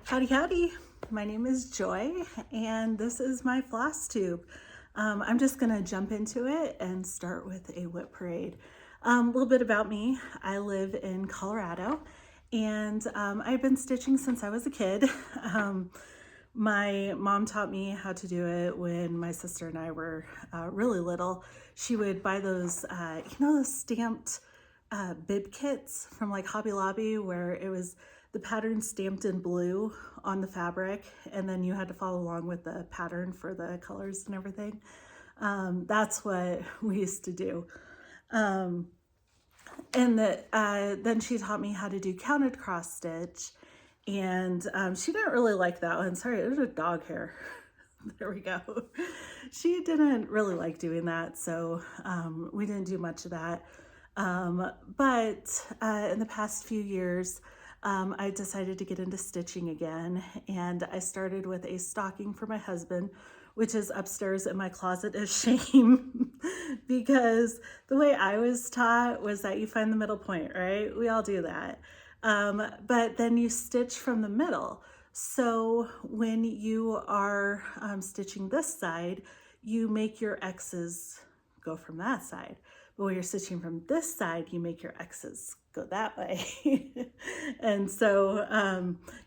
Howdy, howdy. My name is Joy, and this is my Flosstube. I'm just gonna jump into it and start with a WIP Parade. A little bit about me. I live in Colorado, and I've been stitching since I was a kid. My mom taught me how to do it when my sister and I were really little. She would buy those, those stamped bib kits from like Hobby Lobby, where it was the pattern stamped in blue on the fabric, and then you had to follow along with the pattern for the colors and everything. That's what we used to do. And then she taught me how to do counted cross stitch, and she didn't really like that one. Sorry, there's a dog hair. There we go. She didn't really like doing that, so we didn't do much of that. But in the past few years, I decided to get into stitching again, and I started with a stocking for my husband, which is upstairs in my closet of shame, because the way I was taught was that you find the middle point, right? We all do that. But then you stitch from the middle. So when you are stitching this side, you make your X's go from that side. But when you're stitching from this side, you make your X's go that way. And so,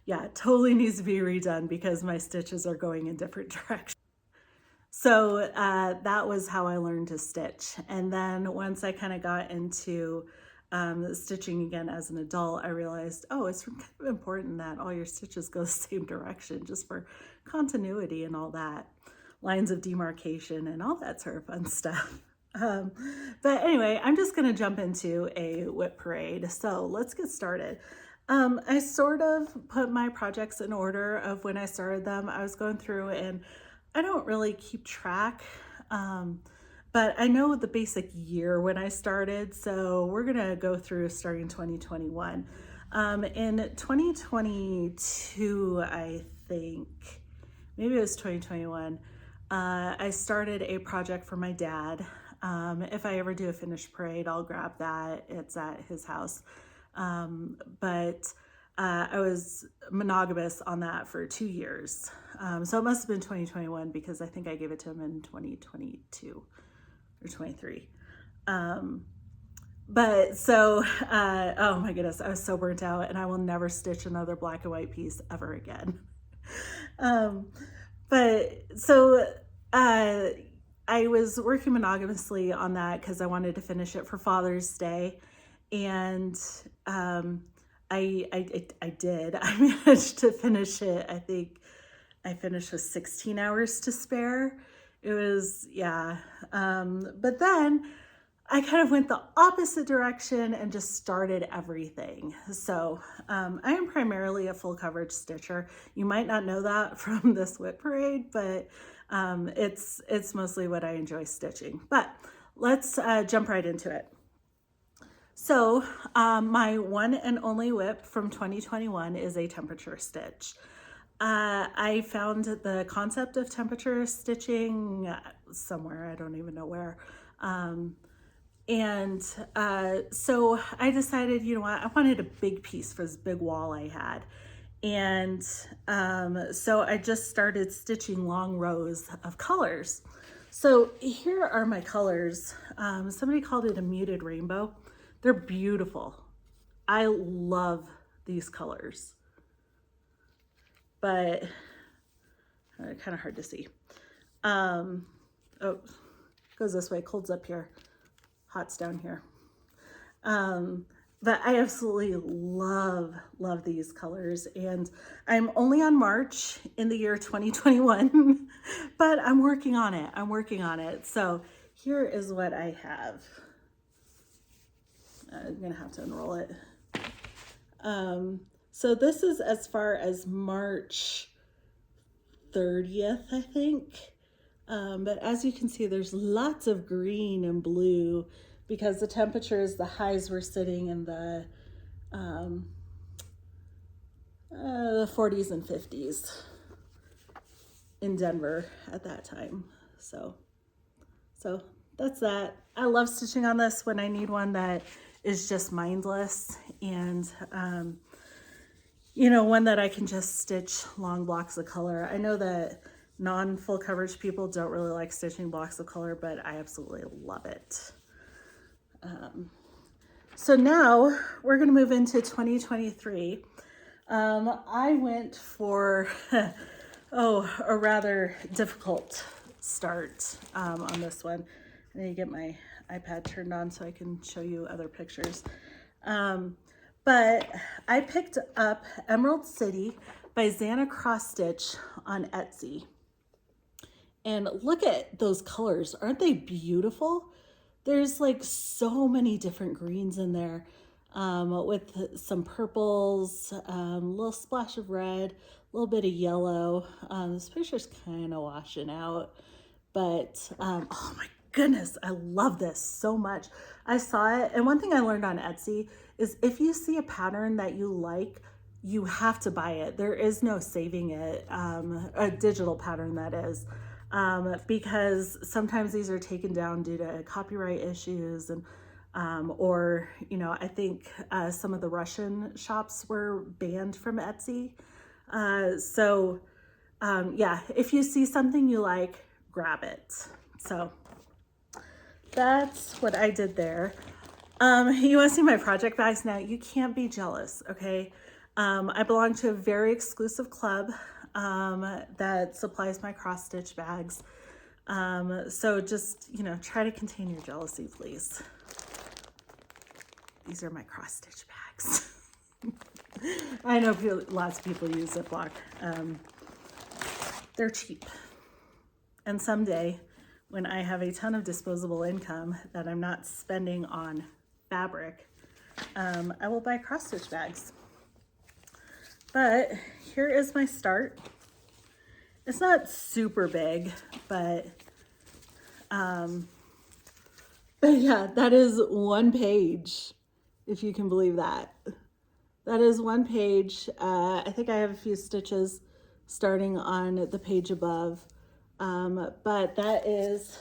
yeah, it totally needs to be redone because my stitches are going in different directions. So that was how I learned to stitch. And then once I kind of got into stitching again as an adult, I realized, oh, it's kind of important that all your stitches go the same direction just for continuity and all that, lines of demarcation and all that sort of fun stuff. But anyway, I'm just going to jump into a WIP Parade. So let's get started. I sort of put my projects in order of when I started them. I was going through, and I don't really keep track, but I know the basic year when I started. So we're going to go through starting 2021. In 2022, I think, maybe it was 2021, I started a project for my dad. If I ever do a finished parade, I'll grab that. It's at his house. But I was monogamous on that for 2 years. So it must have been 2021 because I think I gave it to him in 2022 or 23. But so, oh my goodness, I was so burnt out, and I will never stitch another black and white piece ever again. But so, I was working monogamously on that because I wanted to finish it for Father's Day, and I did. I managed to finish it. I think I finished with 16 hours to spare. It was, yeah. But then I kind of went the opposite direction and just started everything. So I am primarily a full coverage stitcher. You might not know that from this WIP Parade, but it's mostly what I enjoy stitching. But let's jump right into it. So my one and only WIP from 2021 is a temperature stitch. I found the concept of temperature stitching somewhere, I don't even know where. So I decided, you know what, I wanted a big piece for this big wall I had. And so I just started stitching long rows of colors. So here are my colors. Somebody called it a muted rainbow. They're beautiful. I love these colors, but kind of hard to see. Oh, goes this way, cold's up here, hot's down here. But I absolutely love these colors, and I'm only on March in the year 2021, but I'm working on it. So here is what I have. I'm gonna have to unroll it. So this is as far as March 30th, I think. But as you can see, there's lots of green and blue because the temperatures, the highs were sitting in the 40s and 50s in Denver at that time. So that's that. I love stitching on this when I need one that is just mindless, and you know, one that I can just stitch long blocks of color. I know that non-full coverage people don't really like stitching blocks of color, but I absolutely love it. So now we're going to move into 2023. I went for, a rather difficult start on this one. I need to get my iPad turned on so I can show you other pictures. But I picked up Emerald City by ZannaCrossStitch on Etsy. And look at those colors. Aren't they beautiful? There's like so many different greens in there with some purples, a little splash of red, a little bit of yellow. This picture's kind of washing out, but oh my goodness, I love this so much. I saw it, and one thing I learned on Etsy is if you see a pattern that you like, you have to buy it. There is no saving it, a digital pattern that is. Because sometimes these are taken down due to copyright issues and or, you know, I think some of the Russian shops were banned from Etsy. Yeah, if you see something you like, grab it. So that's what I did there. You want to see my project bags now? You can't be jealous, okay? I belong to a very exclusive club that supplies my cross stitch bags. So just, you know, try to contain your jealousy, please. These are my cross stitch bags. I know lots of people use Ziploc. They're cheap. And someday when I have a ton of disposable income that I'm not spending on fabric, I will buy cross stitch bags. But here is my start. It's not super big, but yeah, that is one page, if you can believe that. That is one page. I think I have a few stitches starting on the page above, but that is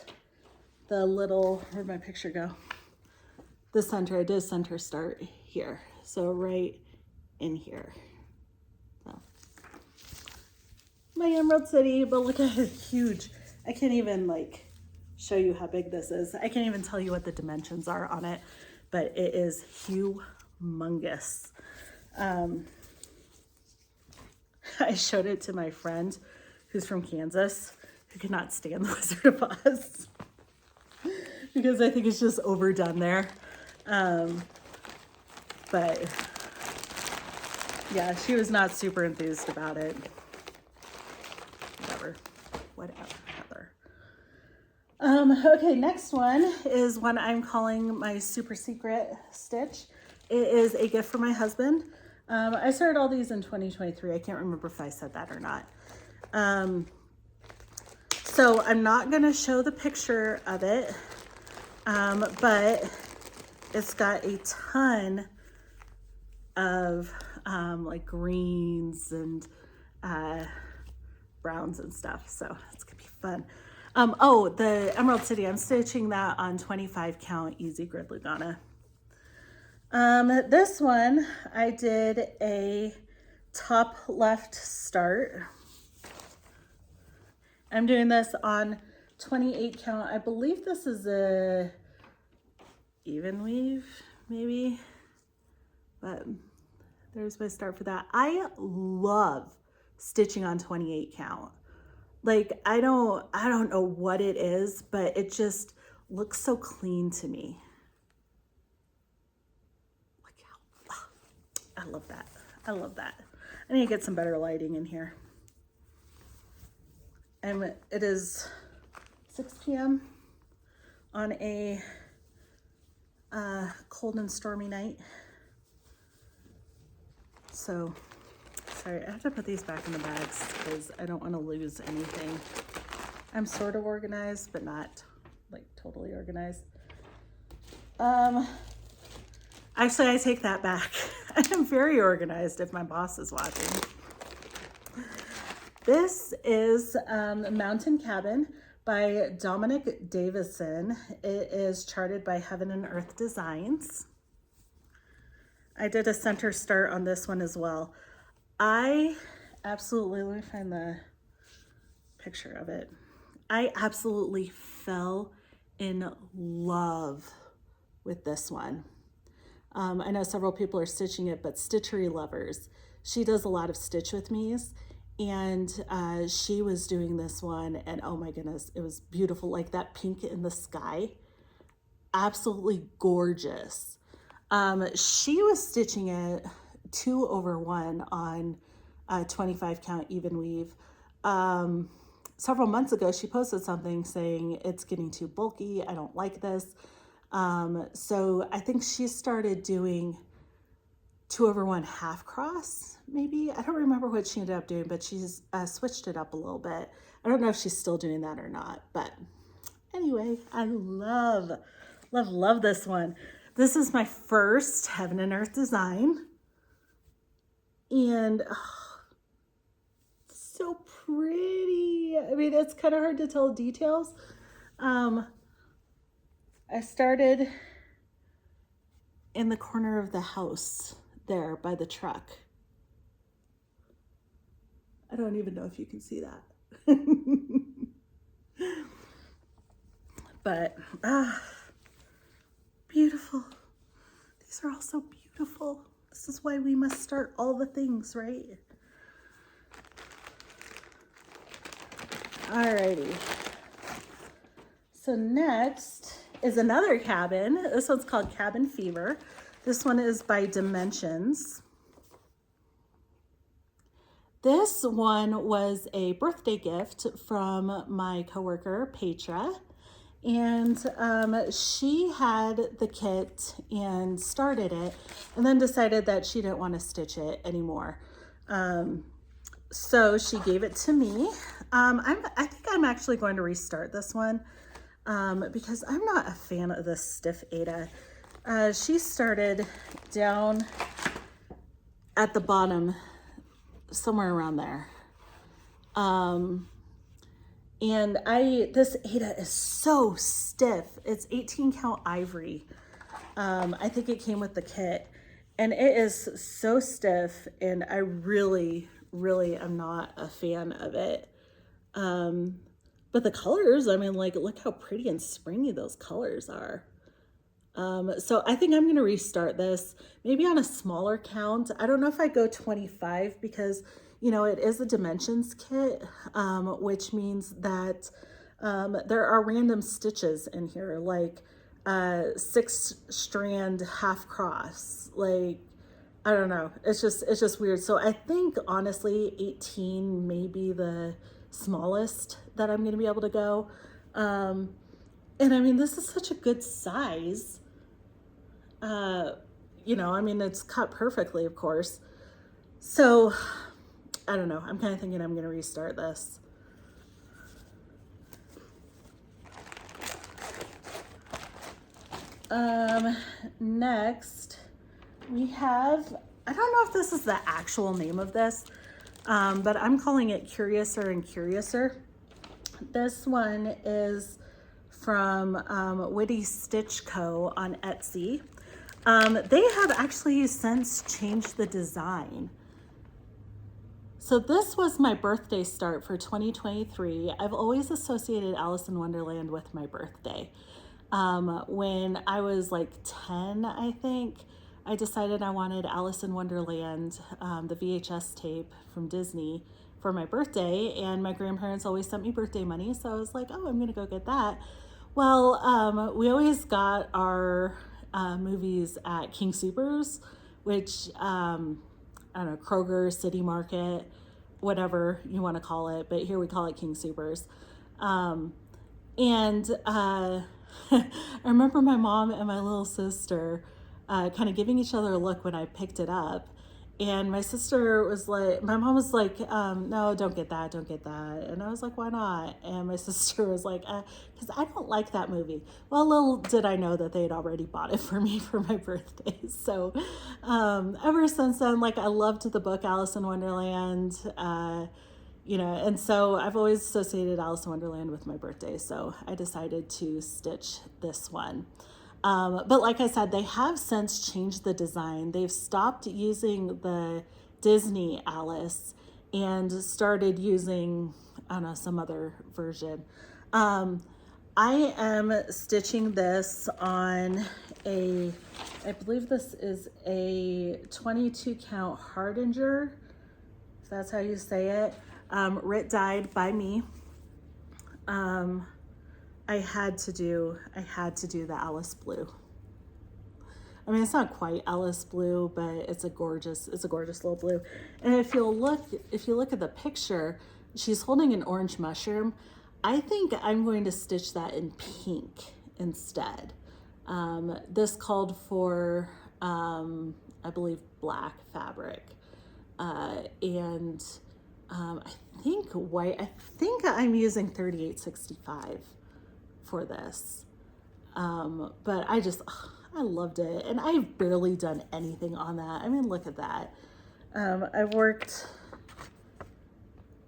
the little, where'd my picture go? The center, I did center start here. So right in here. My Emerald City, but look at it, huge. I can't even like show you how big this is. I can't even tell you what the dimensions are on it, but it is humongous. I showed it to my friend who's from Kansas, who could not stand the Wizard of Oz because I think it's just overdone there. But yeah, she was not super enthused about it. Whatever. Okay, next one is one I'm calling my super secret stitch. It is a gift for my husband. I started all these in 2023. I can't remember if I said that or not. So I'm not gonna show the picture of it, but it's got a ton of like greens and browns and stuff, so it's gonna be fun. Oh, the Emerald City, I'm stitching that on 25 count easy grid Lugana. This one I did a top left start. I'm doing this on 28 count. I believe this is a even weave maybe, but there's my start for that. I love stitching on 28 count. Like I don't know what it is, but it just looks so clean to me. Look how, I love that. I love that. I need to get some better lighting in here. And it is 6 p.m. on a cold and stormy night. So sorry, I have to put these back in the bags because I don't want to lose anything. I'm sort of organized, but not like totally organized. Actually, I take that back. I am very organized if my boss is watching. This is Mountain Cabin by Dominic Davison. It is charted by Heaven and Earth Designs. I did a center start on this one as well. I absolutely, let me find the picture of it. I absolutely fell in love with this one. I know several people are stitching it, but Stitchery Lovers, she does a lot of Stitch With Me's, and she was doing this one, and oh my goodness, it was beautiful, like that pink in the sky. Absolutely gorgeous. She was stitching it 2/1 on 25 count even weave. Several months ago, she posted something saying it's getting too bulky. I don't like this. So I think she started doing 2/1 half cross, maybe. I don't remember what she ended up doing, but she's switched it up a little bit. I don't know if she's still doing that or not, but anyway, I love this one. This is my first Heaven and Earth design, and oh, so pretty. I mean, it's kind of hard to tell details. I started in the corner of the house there by the truck. I don't even know if you can see that. But beautiful. These are all so beautiful. This is why we must start all the things, right? Alrighty. So next is another cabin. This one's called Cabin Fever. This one is by Dimensions. This one was a birthday gift from my coworker, Petra. And she had the kit and started it and then decided that she didn't want to stitch it anymore. So she gave it to me. I think I'm actually going to restart this one because I'm not a fan of this stiff Aida. She started down at the bottom, somewhere around there. And this Aida is so stiff. It's 18 count ivory. I think it came with the kit, and it is so stiff, and I really am not a fan of it. But the colors, I mean, like, look how pretty and springy those colors are. So I think I'm going to restart this, maybe on a smaller count. I don't know if I go 25 because, you know, it is a Dimensions kit, which means that there are random stitches in here, like 6-strand half cross. Like, I don't know. It's just weird. So I think, honestly, 18 may be the smallest that I'm going to be able to go. And I mean, this is such a good size. You know, I mean, it's cut perfectly, of course. So I don't know. I'm kind of thinking I'm going to restart this. Next we have, I don't know if this is the actual name of this, but I'm calling it Curiouser and Curiouser. This one is from Witty Stitch Co on Etsy. They have actually since changed the design. So this was my birthday start for 2023. I've always associated Alice in Wonderland with my birthday. When I was like 10, I think, I decided I wanted Alice in Wonderland, the VHS tape from Disney, for my birthday, and my grandparents always sent me birthday money, so I was like, oh, I'm gonna go get that. Well, we always got our movies at King Soopers, which, I don't know, Kroger, City Market, whatever you want to call it, but here we call it King Soopers. I remember my mom and my little sister kind of giving each other a look when I picked it up. And my sister was like, my mom was like, no, don't get that, don't get that. And I was like, why not? And my sister was like, because I don't like that movie. Well, little did I know that they had already bought it for me for my birthday. So ever since then, like, I loved the book Alice in Wonderland, you know, and so I've always associated Alice in Wonderland with my birthday. So I decided to stitch this one. But like I said, they have since changed the design. They've stopped using the Disney Alice and started using, I don't know, some other version. I am stitching this on a, I believe this is a 22 count Hardinger, if that's how you say it, writ dyed by me. I had to do the Alice blue. I mean, it's not quite Alice blue, but it's a gorgeous little blue. And if you look at the picture, she's holding an orange mushroom. I think I'm going to stitch that in pink instead. This called for, I believe, black fabric. And I think white, I think I'm using 3865 for this. But I loved it. And I've barely done anything on that. I mean, look at that. I worked,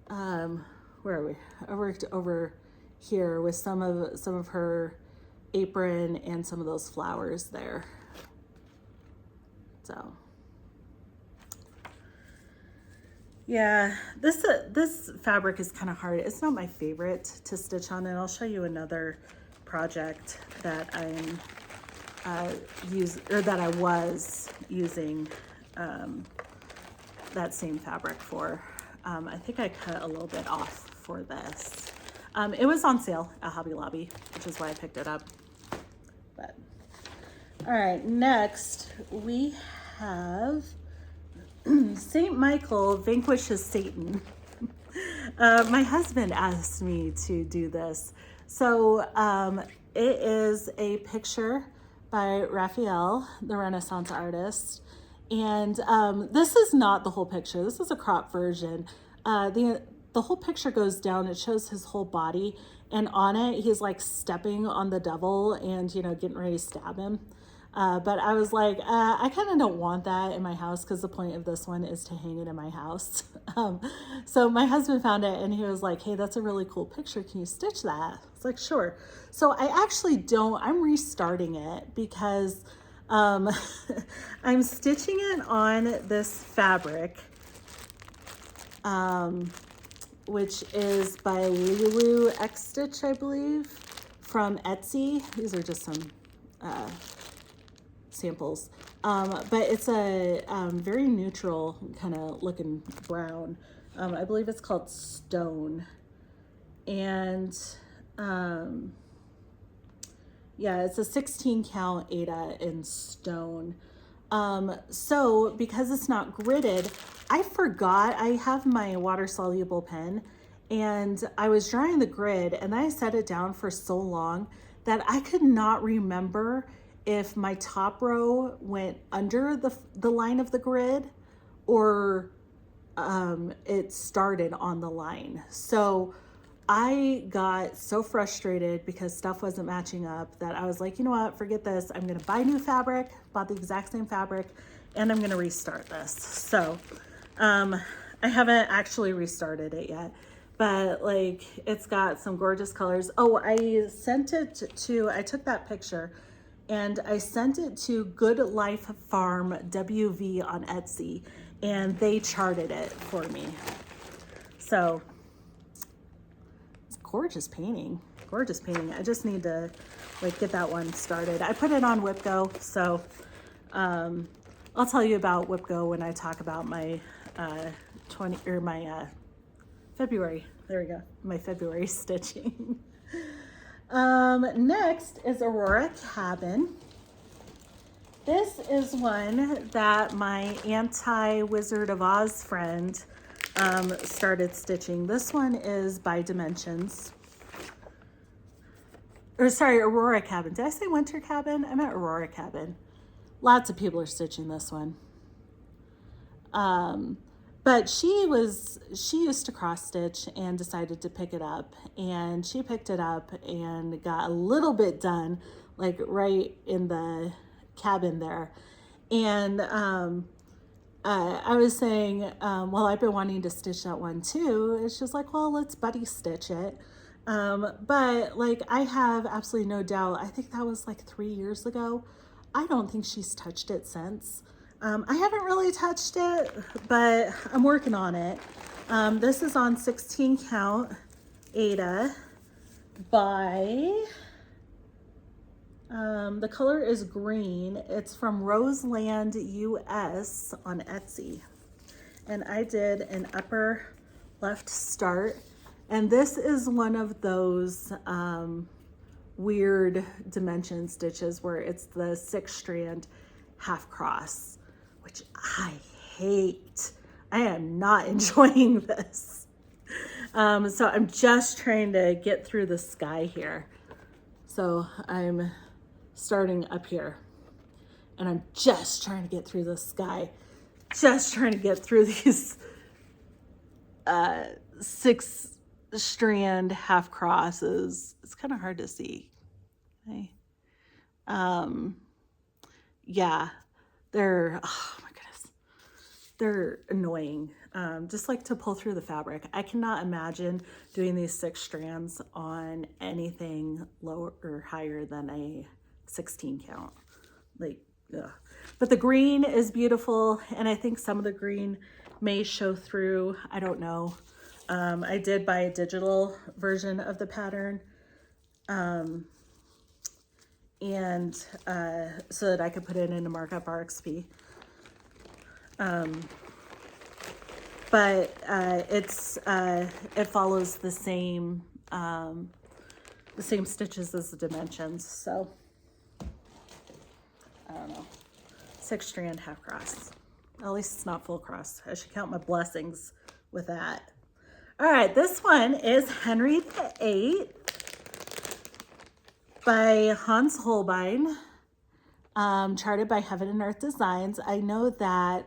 where are we? I worked over here with some of her apron and some of those flowers there. So yeah, this fabric is kind of hard. It's not my favorite to stitch on, and I'll show you another project that I'm that I was using that same fabric for. I think I cut a little bit off for this. It was on sale at Hobby Lobby, which is why I picked it up. But all right, next we have St. Michael vanquishes Satan. My husband asked me to do this. So it is a picture by Raphael, the Renaissance artist. And this is not the whole picture. This is a crop version. The whole picture goes down. It shows his whole body. And on it, he's like stepping on the devil and, you know, getting ready to stab him. But I was like, I kind of don't want that in my house because the point of this one is to hang it in my house. So my husband found it and he was like, hey, that's a really cool picture. Can you stitch that? It's like, sure. So I actually I'm restarting it because I'm stitching it on this fabric, which is by Lulu X Stitch, I believe, from Etsy. These are just some samples, but it's a very neutral kind of looking brown. I believe it's called Stone, and yeah, it's a 16 count Aida in Stone. So because it's not gridded, I forgot I have my water soluble pen, and I was drawing the grid and I set it down for so long that I could not remember if my top row went under the line of the grid or it started on the line. So I got so frustrated because stuff wasn't matching up that I was like, you know what, forget this. I'm gonna buy new fabric, bought the exact same fabric, and I'm gonna restart this. So I haven't actually restarted it yet, but like it's got some gorgeous colors. Oh, I took that picture and I sent it to GoodLifeFarmWV on Etsy, and they charted it for me. So it's gorgeous painting, gorgeous painting. I just need to like get that one started. I put it on WIP Go, so I'll tell you about WIP Go when I talk about my February. There we go, my February stitching. Next is Aurora Cabin. This is one that my anti-Wizard of Oz friend started stitching. This one is by Dimensions. Or sorry, Aurora Cabin. Did I say Winter Cabin? I meant Aurora Cabin. Lots of people are stitching this one. But she used to cross stitch and decided to pick it up, and she picked it up and got a little bit done, like right in the cabin there. And I was saying, well, I've been wanting to stitch that one too. It's just like, well, let's buddy stitch it. But like, I have absolutely no doubt. I think that was like 3 years ago. I don't think she's touched it since. I haven't really touched it, but I'm working on it. This is on 16 count Aida by, the color is green. It's from Roseland US on Etsy. And I did an upper left start. And this is one of those weird dimension stitches where it's the 6-strand half cross, which I hate. I am not enjoying this. So I'm just trying to get through the sky here. So I'm starting up here and I'm just trying to get through the sky, just trying to get through these 6-strand half crosses. It's kind of hard to see. Okay. Yeah, they're, oh my goodness, they're annoying. Just like to pull through the fabric. I cannot imagine doing these 6 strands on anything lower or higher than a 16 count. Like, ugh. But the green is beautiful, and I think some of the green may show through. I don't know. I did buy a digital version of the pattern, and so that I could put it into markup RXP. But it follows the same stitches as the dimensions. So I don't know, 6-strand half cross. At least it's not full cross. I should count my blessings with that. All right, this one is Henry VIII by Hans Holbein, charted by Heaven and Earth Designs. I know that,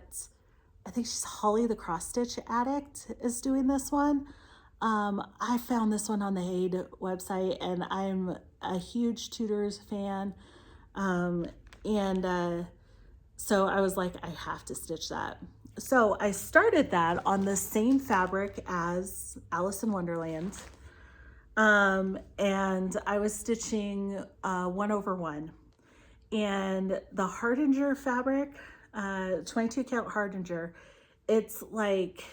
I think she's Holly the Cross Stitch Addict is doing this one. I found this one on the HAED website, and I'm a huge Tudors fan. So I was like, I have to stitch that. So I started that on the same fabric as Alice in Wonderland. And I was stitching 1/1. And the Hardinger fabric, 22 count Hardinger, it's like,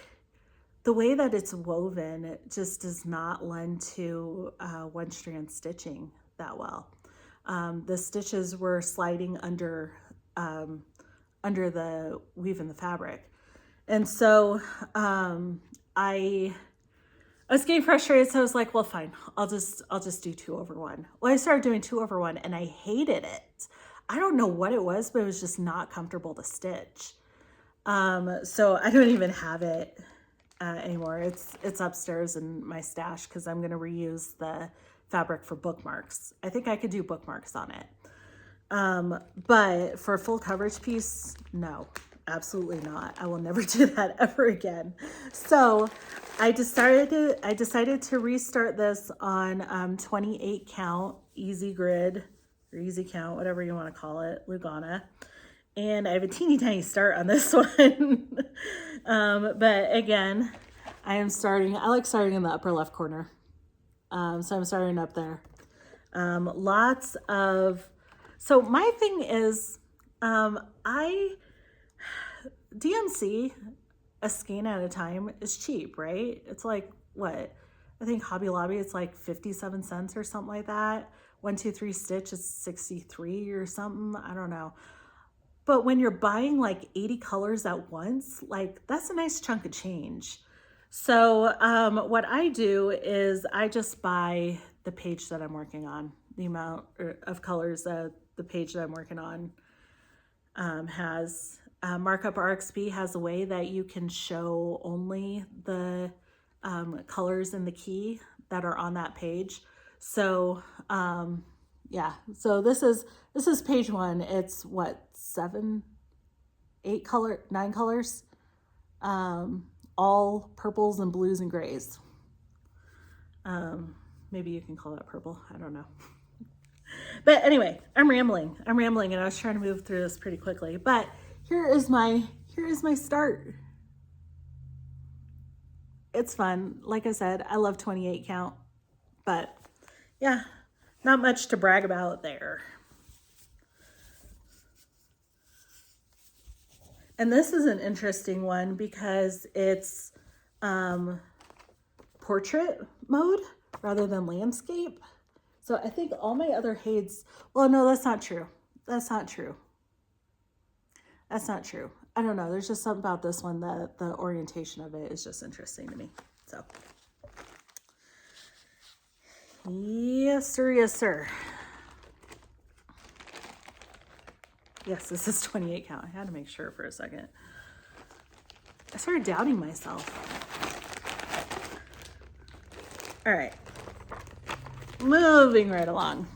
the way that it's woven, it just does not lend to 1-strand stitching that well. The stitches were sliding under the weave in the fabric. And so I was getting frustrated, so I was like, well, fine, I'll just do 2/1. Well, I started doing 2/1 and I hated it. I don't know what it was, but it was just not comfortable to stitch. So I don't even have it anymore. It's upstairs in my stash because I'm going to reuse the fabric for bookmarks. I think I could do bookmarks on it. But for a full coverage piece, no, absolutely not. I will never do that ever again. So I decided to restart this on 28 count easy grid or easy count, whatever you want to call it, Lugana. And I have a teeny tiny start on this one. But again, I like starting in the upper left corner. So I'm starting up there. Lots of, so my thing is, DMC, a skein at a time is cheap, right? It's like, what? I think Hobby Lobby, it's like 57 cents or something like that. 1, 2, 3 stitch is 63 or something. I don't know. But when you're buying like 80 colors at once, like that's a nice chunk of change. So what I do is I just buy the page that I'm working on, the amount of colors that the page that I'm working on has. Markup RXP has a way that you can show only the colors in the key that are on that page. So yeah, so this is page 1. It's what, 9 colors, all purples and blues and grays. Maybe you can call that purple, I don't know. But anyway, I'm rambling and I was trying to move through this pretty quickly, but here is my start. It's fun. Like I said, I love 28 count, but yeah, not much to brag about there. And this is an interesting one because it's portrait mode rather than landscape. So I think all my other HAEDs, well, no, that's not true. That's not true. That's not true. I don't know. There's just something about this one that the orientation of it is just interesting to me. So, yes, sir. Yes, sir. Yes, this is 28 count. I had to make sure for a second. I started doubting myself. All right. Moving right along.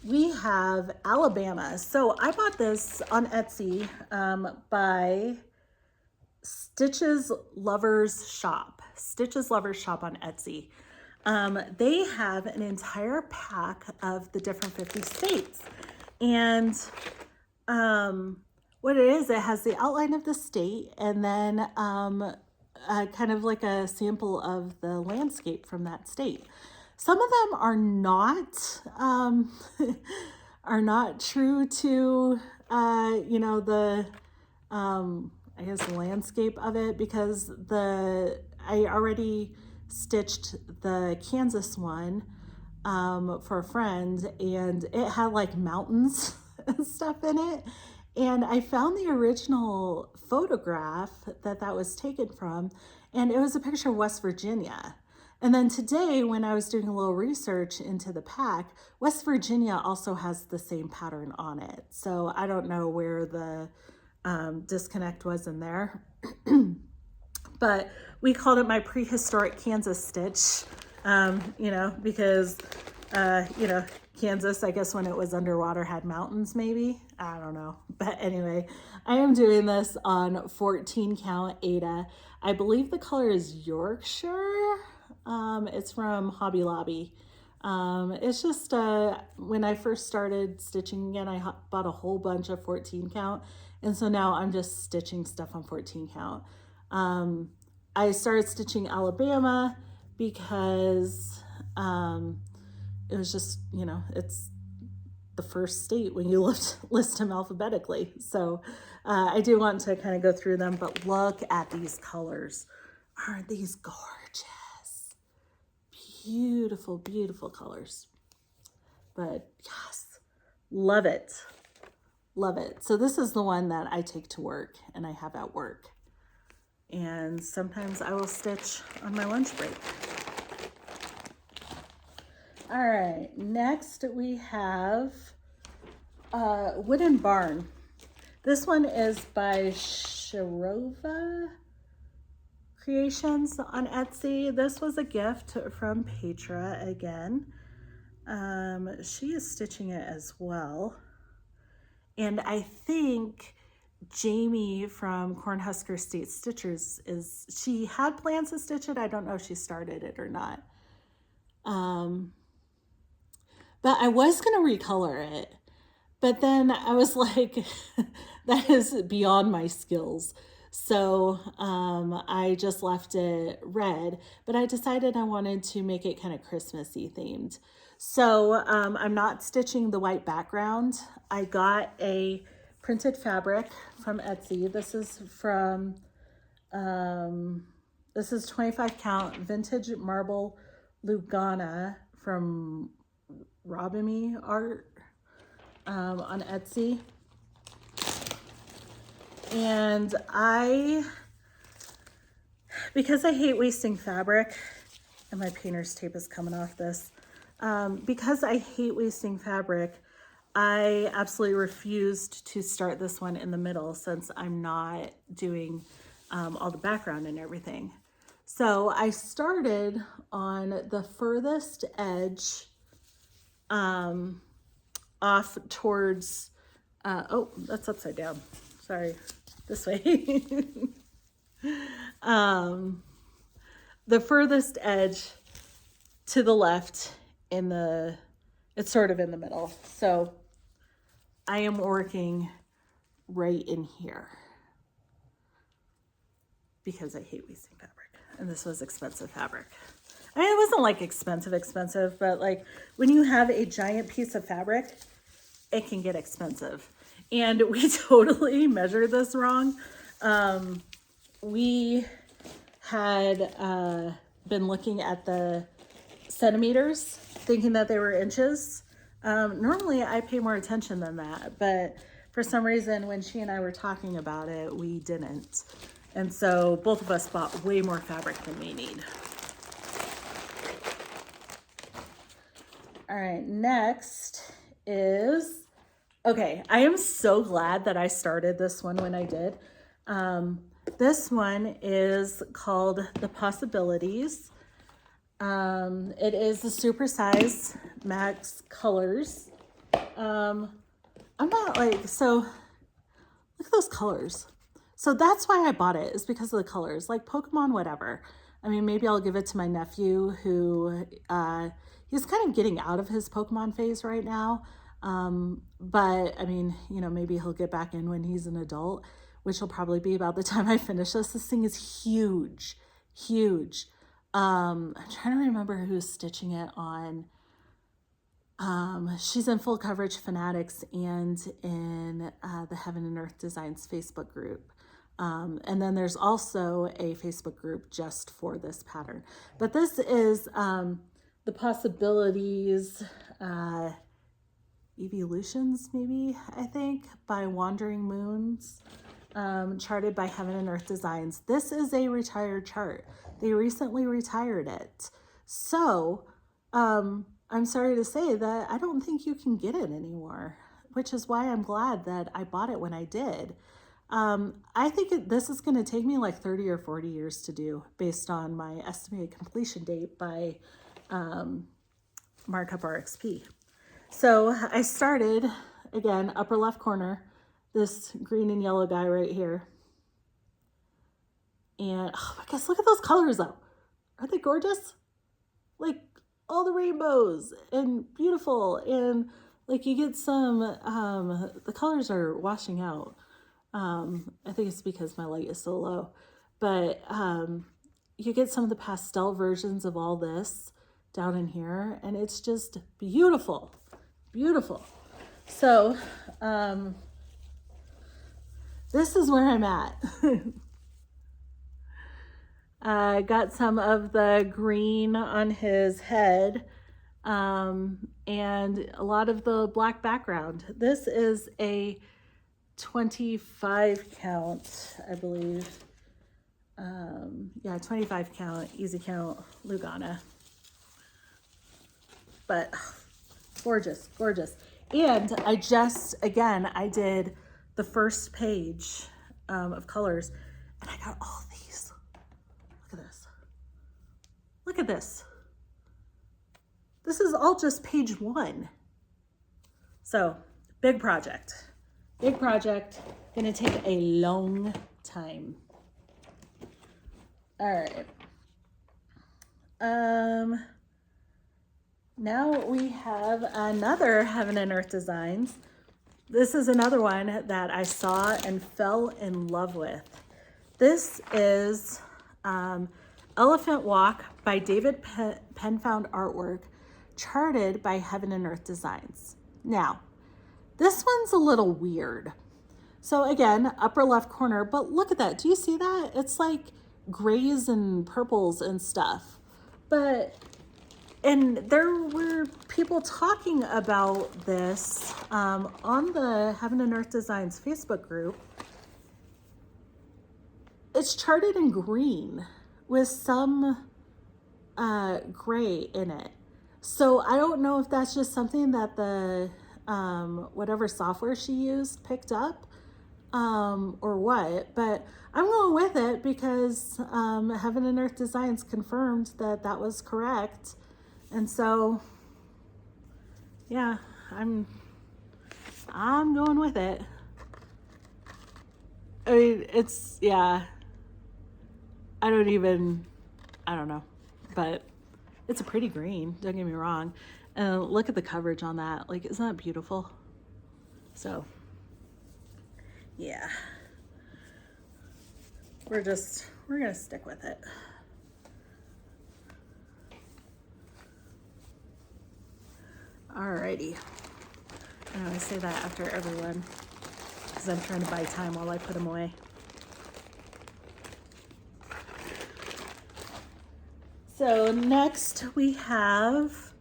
We have Alabama. So I bought this on Etsy by StitchesLoversShop. StitchesLoversShop on Etsy. They have an entire pack of the different 50 states. And what it is, it has the outline of the state and then kind of like a sample of the landscape from that state. Some of them are not true to you know, the I guess the landscape of it, because I already stitched the Kansas one for a friend, and it had like mountains and stuff in it. And I found the original photograph that was taken from, and it was a picture of West Virginia. And then today, when I was doing a little research into the pack, West Virginia also has the same pattern on it. So I don't know where the disconnect was in there. But we called it my prehistoric Kansas stitch, you know, because, you know, Kansas, I guess when it was underwater, had mountains maybe. I don't know. But anyway, I am doing this on 14 count Aida. I believe the color is Yorkshire. It's from Hobby Lobby. It's just, when I first started stitching again, I bought a whole bunch of 14 count. And so now I'm just stitching stuff on 14 count. I started stitching Alabama because, it was just, you know, it's the first state when you list them alphabetically. So, I do want to kind of go through them, but look at these colors. Aren't these gorgeous? Beautiful, beautiful colors. But yes, love it. Love it. So this is the one that I take to work and I have at work. And sometimes I will stitch on my lunch break. All right, next we have Wooden Barn. This one is by Sherova Creations on Etsy. This was a gift from Petra again. She is stitching it as well. And I think Jamie from Cornhusker State Stitchers she had plans to stitch it. I don't know if she started it or not. But I was going to recolor it. But then I was like, that is beyond my skills. So I just left it red, but I decided I wanted to make it kind of Christmassy themed. So I'm not stitching the white background. I got a printed fabric from Etsy. This is from, this is 25 count vintage marble Lugana from Robimy Art on Etsy. And because I hate wasting fabric, and my painter's tape is coming off this, because I hate wasting fabric, I absolutely refused to start this one in the middle since I'm not doing all the background and everything. So I started on the furthest edge off towards, oh, that's upside down. Sorry, this way. The furthest edge to the left it's sort of in the middle. So I am working right in here because I hate wasting fabric. And this was expensive fabric. I mean, it wasn't like expensive, but like when you have a giant piece of fabric, it can get expensive. and we totally measured this wrong. We had been looking at the centimeters, thinking that they were inches. Normally I pay more attention than that, but for some reason when she and I were talking about it, we didn't. And so both of us bought way more fabric than we need. All right, next is, okay, I am so glad that I started this one when I did. This one is called the Possibilities. It is the supersize max colors. I'm not like, so look at those colors. So that's why I bought it, is because of the colors, like Pokemon, whatever. I mean, maybe I'll give it to my nephew who, he's kind of getting out of his Pokemon phase right now. But I mean, you know, maybe he'll get back in when he's an adult, which will probably be about the time I finish this. This thing is huge, huge. I'm trying to remember who's stitching it on. She's in Full Coverage Fanatics and in the Heaven and Earth Designs Facebook group. And then there's also a Facebook group just for this pattern. But this is the Possibilities Evolutions, maybe, I think, by Wandering Moons, charted by Heaven and Earth Designs. This is a retired chart. They recently retired it. So I'm sorry to say that I don't think you can get it anymore, which is why I'm glad that I bought it when I did. I think this is going to take me like 30 or 40 years to do based on my estimated completion date by Markup RXP. So I started, again, upper left corner, this green and yellow guy right here. And oh my gosh, look at those colors though. Are they gorgeous? Like all the rainbows and beautiful. And like you get some, the colors are washing out. I think it's because my light is so low, but you get some of the pastel versions of all this down in here, and it's just beautiful, beautiful. So this is where I'm at. I got some of the green on his head and a lot of the black background. This is a 25 count, I believe. Yeah, 25 count, easy count, Lugana. But oh, gorgeous, gorgeous. And I just, again, I did the first page of colors, and I got all these. Look at this. Look at this. This is all just page one. So, big project. Big project, gonna take a long time. All right. Now we have another Heaven and Earth Designs. This is another one that I saw and fell in love with. This is Elephant Walk by David Penfound Artwork, charted by Heaven and Earth Designs. Now, this one's a little weird. So again, upper left corner, but look at that. Do you see that? It's like grays and purples and stuff. And there were people talking about this on the Heaven and Earth Designs Facebook group. It's charted in green with some gray in it. So I don't know if that's just something that the whatever software she used picked up or what, but I'm going with it because Heaven and Earth Designs confirmed that that was correct. And so, yeah, I'm going with it. I mean, it's, yeah, I don't know, but it's a pretty green, don't get me wrong. And look at the coverage on that. Like, isn't that beautiful? So, yeah, we're gonna stick with it. Alrighty. I know I say that after everyone. because I'm trying to buy time while I put them away. So next we have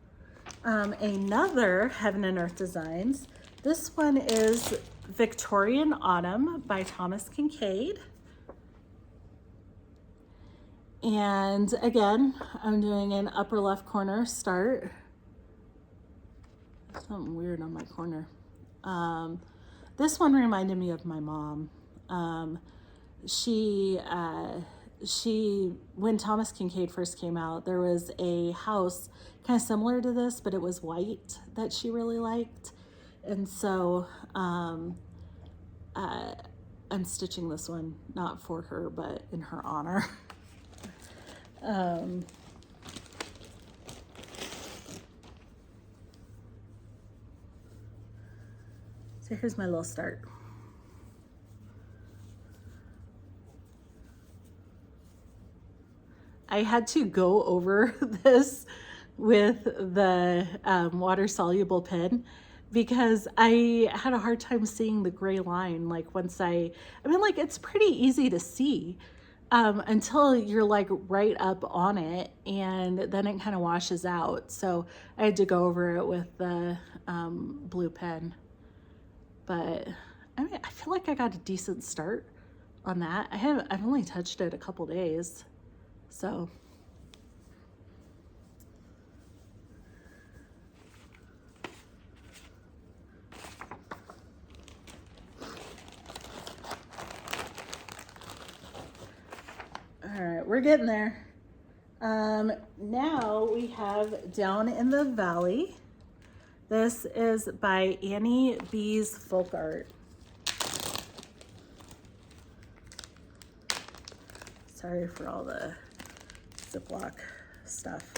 another Heaven and Earth Designs. This one is Victorian Autumn by Thomas Kinkade. And again, I'm doing an upper left corner start. Something weird on my corner. This one reminded me of my mom. When Thomas Kinkade first came out, there was a house kind of similar to this, but it was white that she really liked. And so I'm stitching this one, not for her, but in her honor. So here's my little start. I had to go over this with the water-soluble pen because I had a hard time seeing the gray line. Like once I mean, like it's pretty easy to see until you're like right up on it, and then it kind of washes out. So I had to go over it with the blue pen. But I mean, I feel like I got a decent start on that. I've only touched it a couple days, so. All right, we're getting there. Now we have Down in the Valley. This is by Annie Beez Folk Art. Sorry for all the Ziploc stuff.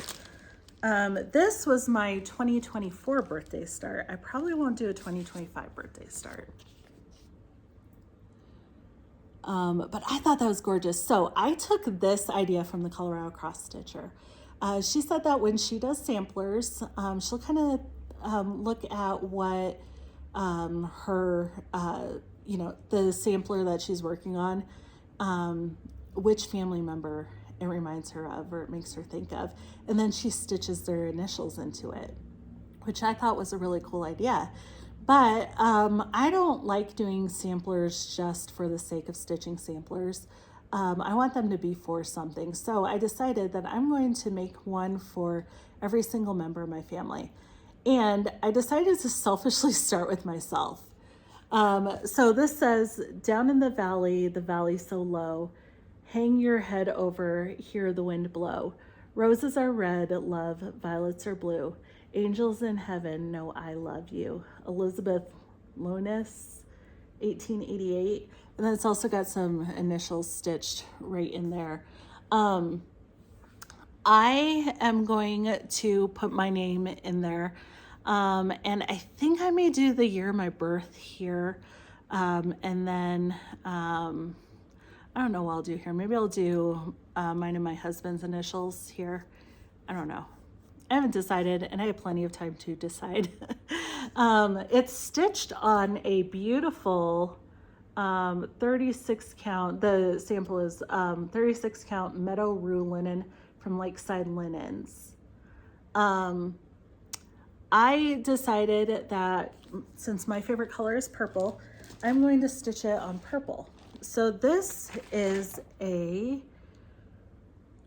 This was my 2024 birthday start. I probably won't do a 2025 birthday start. But I thought that was gorgeous. So I took this idea from the Colorado Cross Stitcher. She said that when she does samplers, she'll kind of look at what her, the sampler that she's working on, which family member it reminds her of or it makes her think of. And then she stitches their initials into it, which I thought was a really cool idea. But I don't like doing samplers just for the sake of stitching samplers. I want them to be for something. So I decided that I'm going to make one for every single member of my family. And I decided to selfishly start with myself. So this says, down in the valley so low, hang your head over, hear the wind blow. Roses are red, love, violets are blue. Angels in heaven know I love you. Elizabeth Lonis, 1888. And then it's also got some initials stitched right in there. I am going to put my name in there. And I think I may do the year of my birth here. And then, I don't know what I'll do here. Maybe I'll do mine and my husband's initials here. I don't know. I haven't decided, and I have plenty of time to decide. It's stitched on a beautiful 36 count. The sample is 36 count Meadow Rue linen from Lakeside Linens. I decided that since my favorite color is purple, I'm going to stitch it on purple. So this is a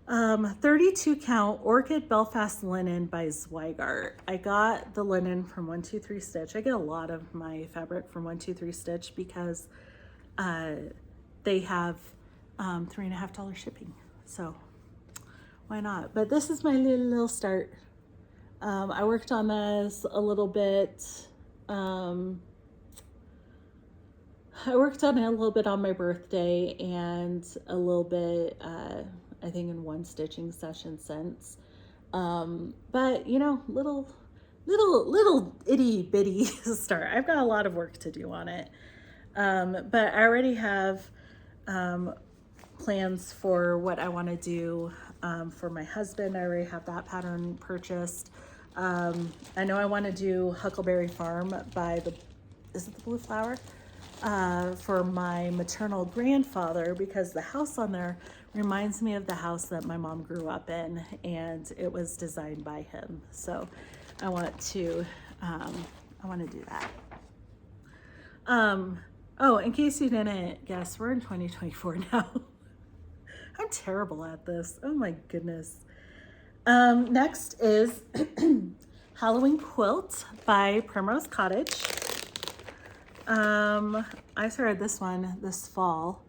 32 count Orchid Belfast linen by Zweigart. I got the linen from 123 Stitch. I get a lot of my fabric from 123 Stitch because they have $3.50 shipping. So why not? But this is my little start. I worked on this a little bit. I worked on it a little bit on my birthday and a little bit, I think in one stitching session since. But you know, little itty bitty start. I've got a lot of work to do on it. But I already have plans for what I want to do for my husband. I already have that pattern purchased. I know I want to do Huckleberry Farm by is it the Blue Flower? for my maternal grandfather, because the house on there reminds me of the house that my mom grew up in, and it was designed by him. So I want to do that. Oh, in case you didn't guess, we're in 2024 now. I'm terrible at this. Oh my goodness. Next is Halloween Quilt by Primrose Cottage. I started this one this fall.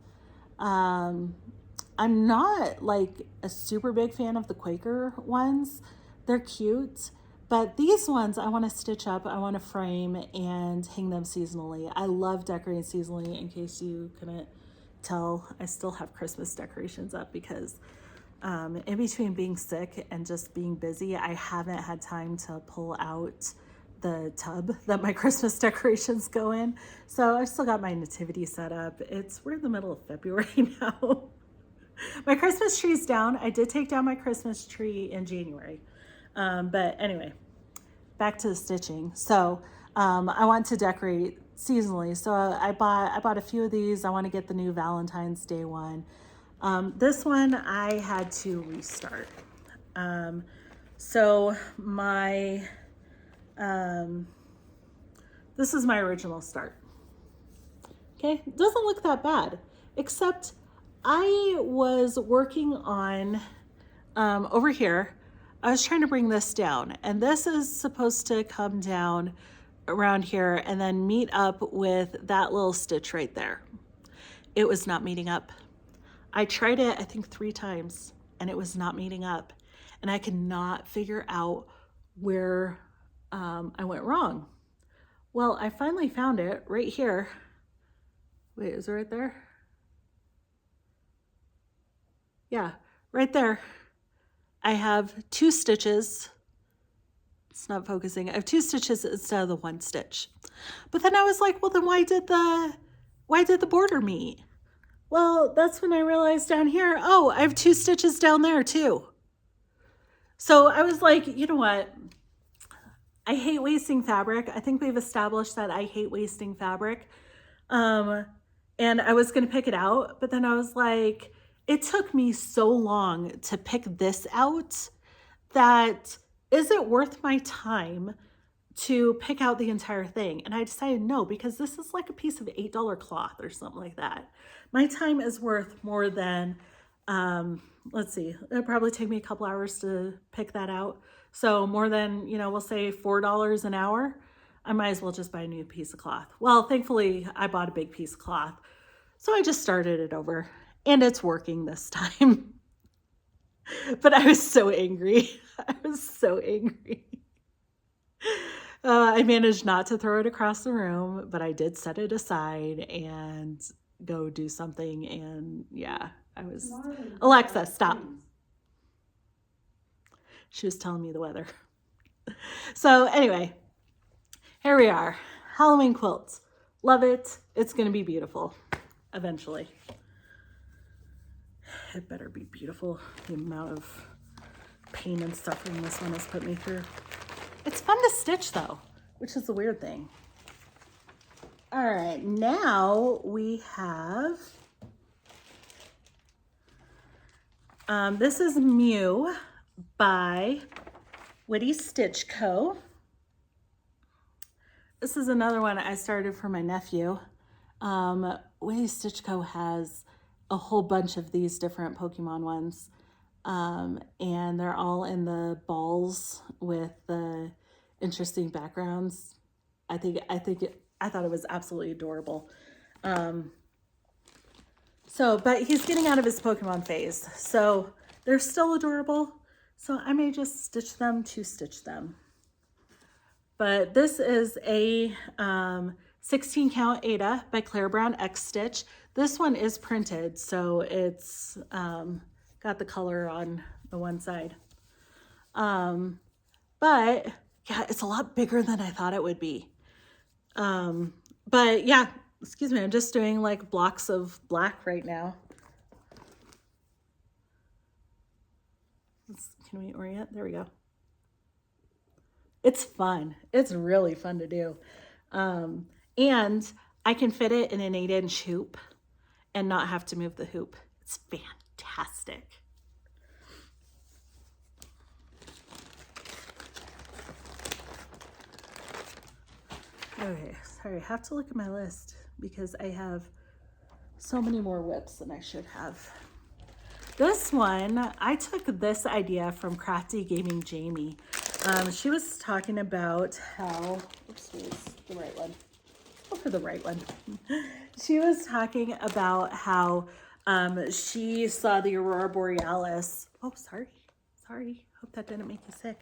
I'm not like a super big fan of the Quaker ones. They're cute, but these ones I want to stitch up, I want to frame and hang them seasonally. I love decorating seasonally. In case you couldn't tell, I still have Christmas decorations up because in between being sick and just being busy, I haven't had time to pull out the tub that my Christmas decorations go in. So I've still got my nativity set up. We're in the middle of February now. My Christmas tree's down. I did take down my Christmas tree in January. But anyway, back to the stitching. So I want to decorate seasonally. So I bought a few of these. I want to get the new Valentine's Day one. This one I had to restart. So this is my original start. Okay, it doesn't look that bad, except I was working on, over here, I was trying to bring this down, and this is supposed to come down around here and then meet up with that little stitch right there. It was not meeting up. I tried it, I think 3 times, and it was not meeting up. And I could not figure out where I went wrong. Well, I finally found it right here. Wait, is it right there? Yeah, right there. I have 2 stitches. It's not focusing. I have 2 stitches instead of the 1 stitch. But then I was like, well, then why did the border meet? Well, that's when I realized down here, oh, I have 2 stitches down there too. So I was like, you know what? I hate wasting fabric. I think we've established that I hate wasting fabric. And I was going to pick it out, but then I was like, it took me so long to pick this out that is it worth my time to pick out the entire thing? And I decided no, because this is like a piece of $8 cloth or something like that. My time is worth more than, let's see, it'll probably take me a couple hours to pick that out. So more than, we'll say $4 an hour. I might as well just buy a new piece of cloth. Well, thankfully I bought a big piece of cloth. So I just started it over and it's working this time. But I was so angry. I was so angry. I managed not to throw it across the room, but I did set it aside and go do something. And yeah, I was, Alexa, stop. She was telling me the weather. So anyway, here we are. Halloween quilts. Love it. It's going to be beautiful eventually. It better be beautiful. The amount of pain and suffering this one has put me through. It's fun to stitch though, which is the weird thing. All right, now we have, this is Mew by Witty Stitch Co. This is another one I started for my nephew. Witty Stitch Co has a whole bunch of these different Pokemon ones. And they're all in the balls with the interesting backgrounds. I thought it was absolutely adorable. But he's getting out of his Pokemon phase, so they're still adorable. So I may just stitch them to stitch them. But this is a 16 count Ada by Claire Brown X Stitch. This one is printed, so it's got the color on the one side. But yeah, it's a lot bigger than I thought it would be. But yeah, excuse me, I'm just doing like blocks of black right now. Can we orient? There we go. It's fun. It's really fun to do. And I can fit it in an 8-inch hoop and not have to move the hoop. It's fantastic. Okay, sorry, I have to look at my list because I have so many more WIPs than I should have. This one, I took this idea from Crafty Gaming Jamie. She was talking about how, oops, where's the right one? Go for the right one. She was talking about how she saw the Aurora Borealis. Oh, sorry. Hope that didn't make you sick.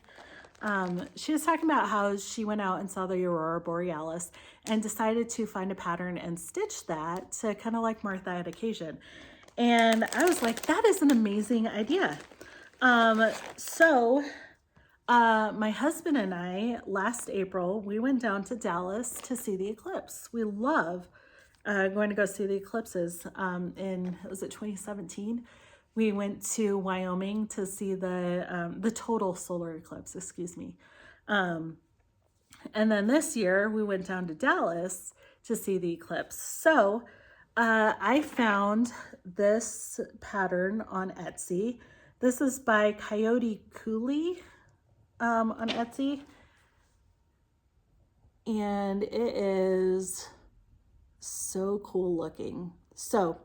She was talking about how she went out and saw the Aurora Borealis and decided to find a pattern and stitch that to kind of like Martha at occasion. And I was like, that is an amazing idea. My husband and I, last April, we went down to Dallas to see the eclipse. We love going to go see the eclipses. Was it 2017? We went to Wyoming to see the total solar eclipse, excuse me. And then this year we went down to Dallas to see the eclipse. So I found this pattern on Etsy. This is by CoyoteCoulee on Etsy. And it is so cool looking. So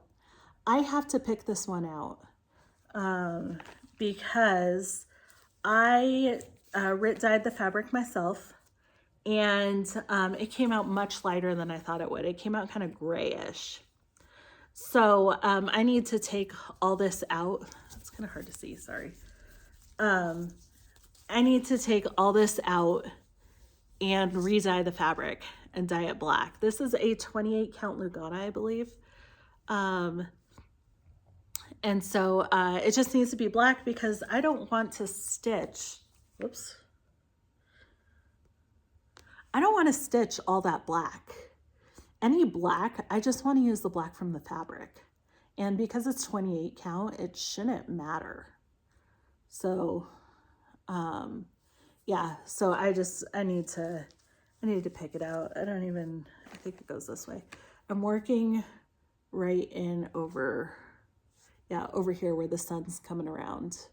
I have to pick this one out because I dyed the fabric myself, and it came out much lighter than I thought it would. It came out kind of grayish. So I need to take all this out. It's kind of hard to see, sorry. I need to take all this out and re-dye the fabric and dye it black. This is a 28 count Lugana, I believe. And so it just needs to be black because I don't want to stitch, whoops. I don't want to stitch all that black. Any black, I just want to use the black from the fabric. And because it's 28 count, it shouldn't matter. So, yeah, so I need to pick it out. I think it goes this way. I'm working right in over here where the sun's coming around.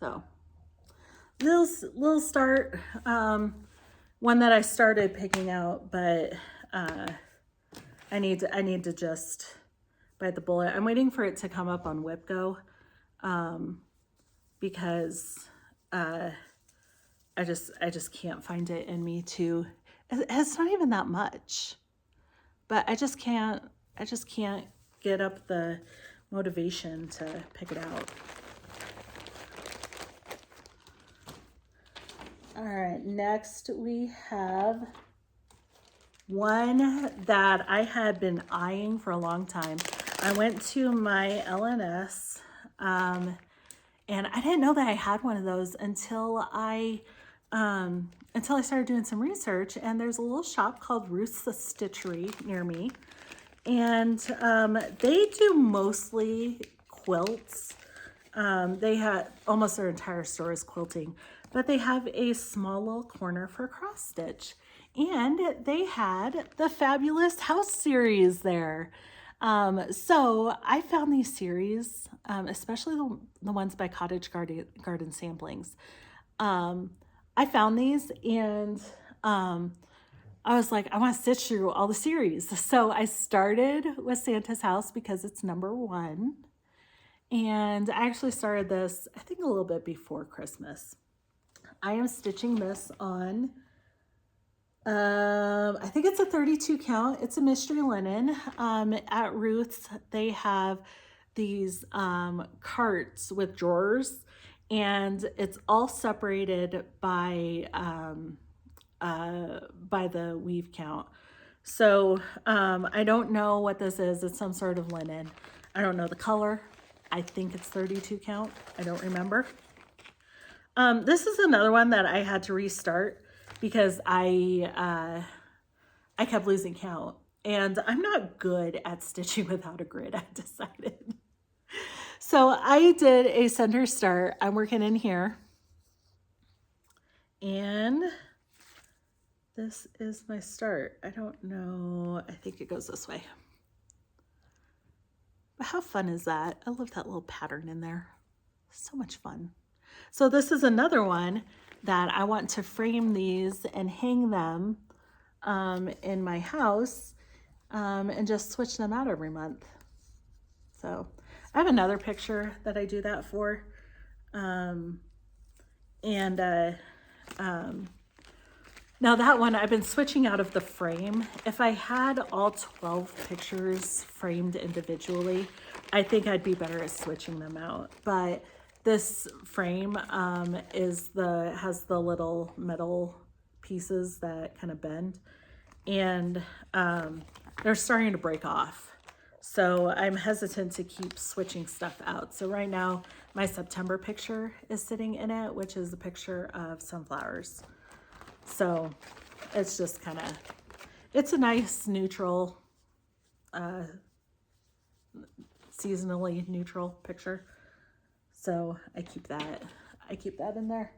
So, little start, one that I started picking out, but I need to just bite the bullet. I'm waiting for it to come up on WIP Go, because I just can't find it in me to. It's not even that much, but I just can't get up the motivation to pick it out. All right, next we have one that I had been eyeing for a long time. I went to my LNS, and I didn't know that I had one of those until I started doing some research, and there's a little shop called Ruth's Stitchery near me, and they do mostly quilts. They had almost their entire store is quilting, but they have a small little corner for cross stitch, and they had the Fabulous House series there. So I found these series, especially the ones by Cottage Garden Samplings. I found these, and I was like, I want to stitch through all the series. So I started with Santa's House because it's #1. And I actually started this, I think, a little bit before Christmas. I am stitching this on, I think it's a 32 count. It's a mystery linen. At Ruth's, they have these carts with drawers, and it's all separated by the weave count. So I don't know what this is. It's some sort of linen. I don't know the color. I think it's 32 count. I don't remember. This is another one that I had to restart because I kept losing count, and I'm not good at stitching without a grid, I decided. So I did a center start. I'm working in here, And this is my start. I don't know, I think it goes this way. But how fun is that? I love that little pattern in there. So much fun. So this is another one that I want to frame these and hang them in my house and just switch them out every month. So I have another picture that I do that for. Now that one, I've been switching out of the frame. If I had all 12 pictures framed individually, I think I'd be better at switching them out. But this frame has the little metal pieces that kind of bend, and they're starting to break off. So I'm hesitant to keep switching stuff out. So right now, my September picture is sitting in it, which is a picture of sunflowers. So it's just kind of, it's a nice neutral, seasonally neutral picture. So I keep that in there.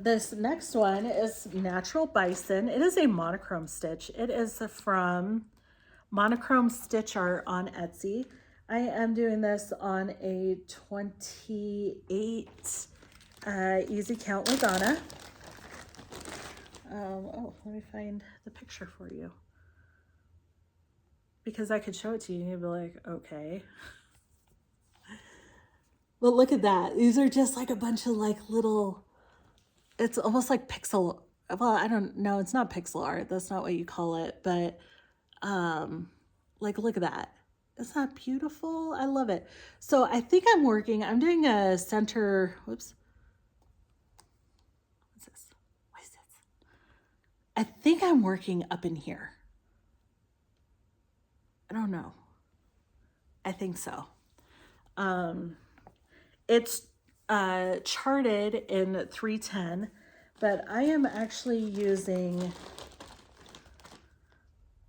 This next one is Natural Bison. It is a monochrome stitch. It is from MonochromeStitchArt on Etsy. I am doing this on a 28 easy count lasagna. Oh, let me find the picture for you, because I could show it to you and you'd be like, okay. But look at that. These are just like a bunch of like little, it's almost like pixel. Well, I don't know. It's not pixel art. That's not what you call it. But like, look at that. Isn't that beautiful? I love it. So I think I'm doing a center, whoops. What's this? What is this? I think I'm working up in here. I don't know. I think so. It's charted in 310, but I am actually using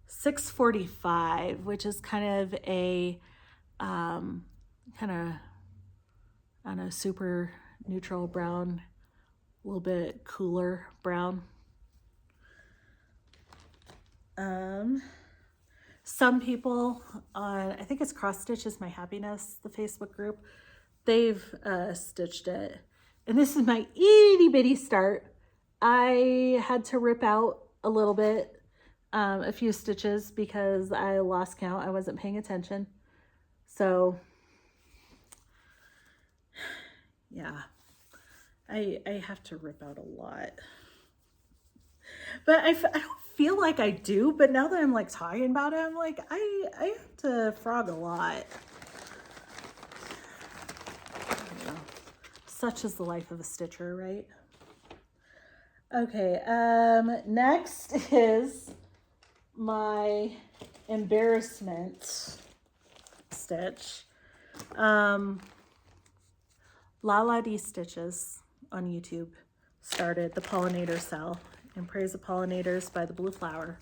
645, which is kind of a I don't know, super neutral brown, a little bit cooler brown. Some people on, I think it's Cross Stitch is My Happiness, the Facebook group, they've stitched it. And this is my itty bitty start. I had to rip out a little bit, a few stitches, because I lost count. I wasn't paying attention. So yeah, I have to rip out a lot. But I don't feel like I do, but now that I'm like talking about it, I'm like, I have to frog a lot. Such is the life of a stitcher, right? Okay, next is my embarrassment stitch. Lala D Stitches on YouTube started the pollinator cell and Praise the Pollinators by the Blue Flower.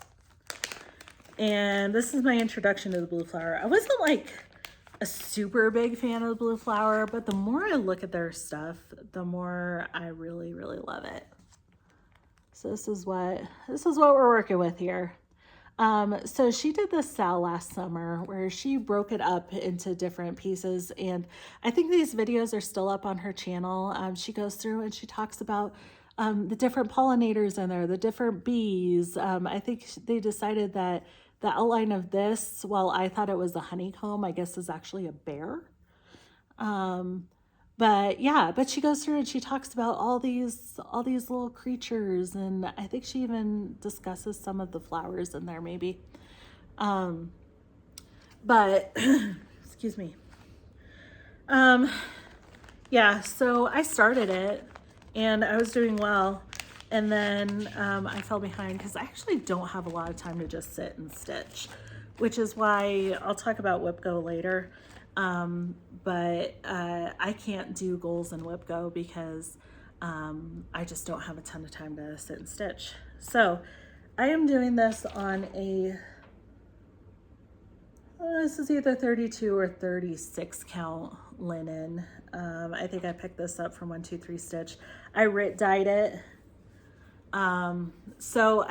And this is my introduction to the Blue Flower. I wasn't like a super big fan of the Blue Flower, but the more I look at their stuff, the more I really, really love it. So this is what we're working with here. So she did this sale last summer where she broke it up into different pieces, and I think these videos are still up on her channel. She goes through and she talks about the different pollinators in there, the different bees. I think they decided that the outline of this, while I thought it was a honeycomb, I guess is actually a bear. But yeah, but she goes through and she talks about all these little creatures, and I think she even discusses some of the flowers in there maybe. But excuse me. Yeah, so I started it and I was doing well, and then I fell behind because I actually don't have a lot of time to just sit and stitch, which is why I'll talk about WIP Go later. But I can't do goals in WIP Go because I just don't have a ton of time to sit and stitch. So I am doing this on a, this is either 32 or 36 count linen. I think I picked this up from 123 Stitch. I dyed it. So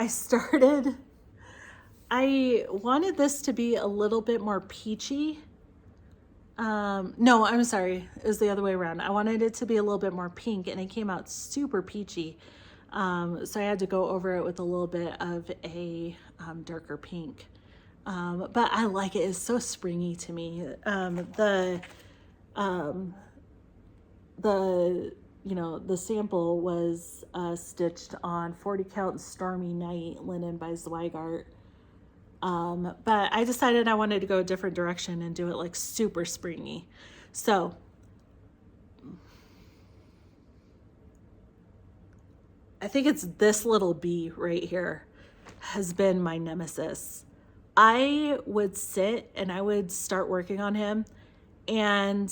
I wanted this to be a little bit more peachy. No, I'm sorry. It was the other way around. I wanted it to be a little bit more pink, and it came out super peachy. So I had to go over it with a little bit of a darker pink. But I like it. It's so springy to me. The sample was stitched on 40 count Stormy Night linen by Zweigart. But I decided I wanted to go a different direction and do it like super springy. So I think it's this little bee right here has been my nemesis. I would sit and I would start working on him, and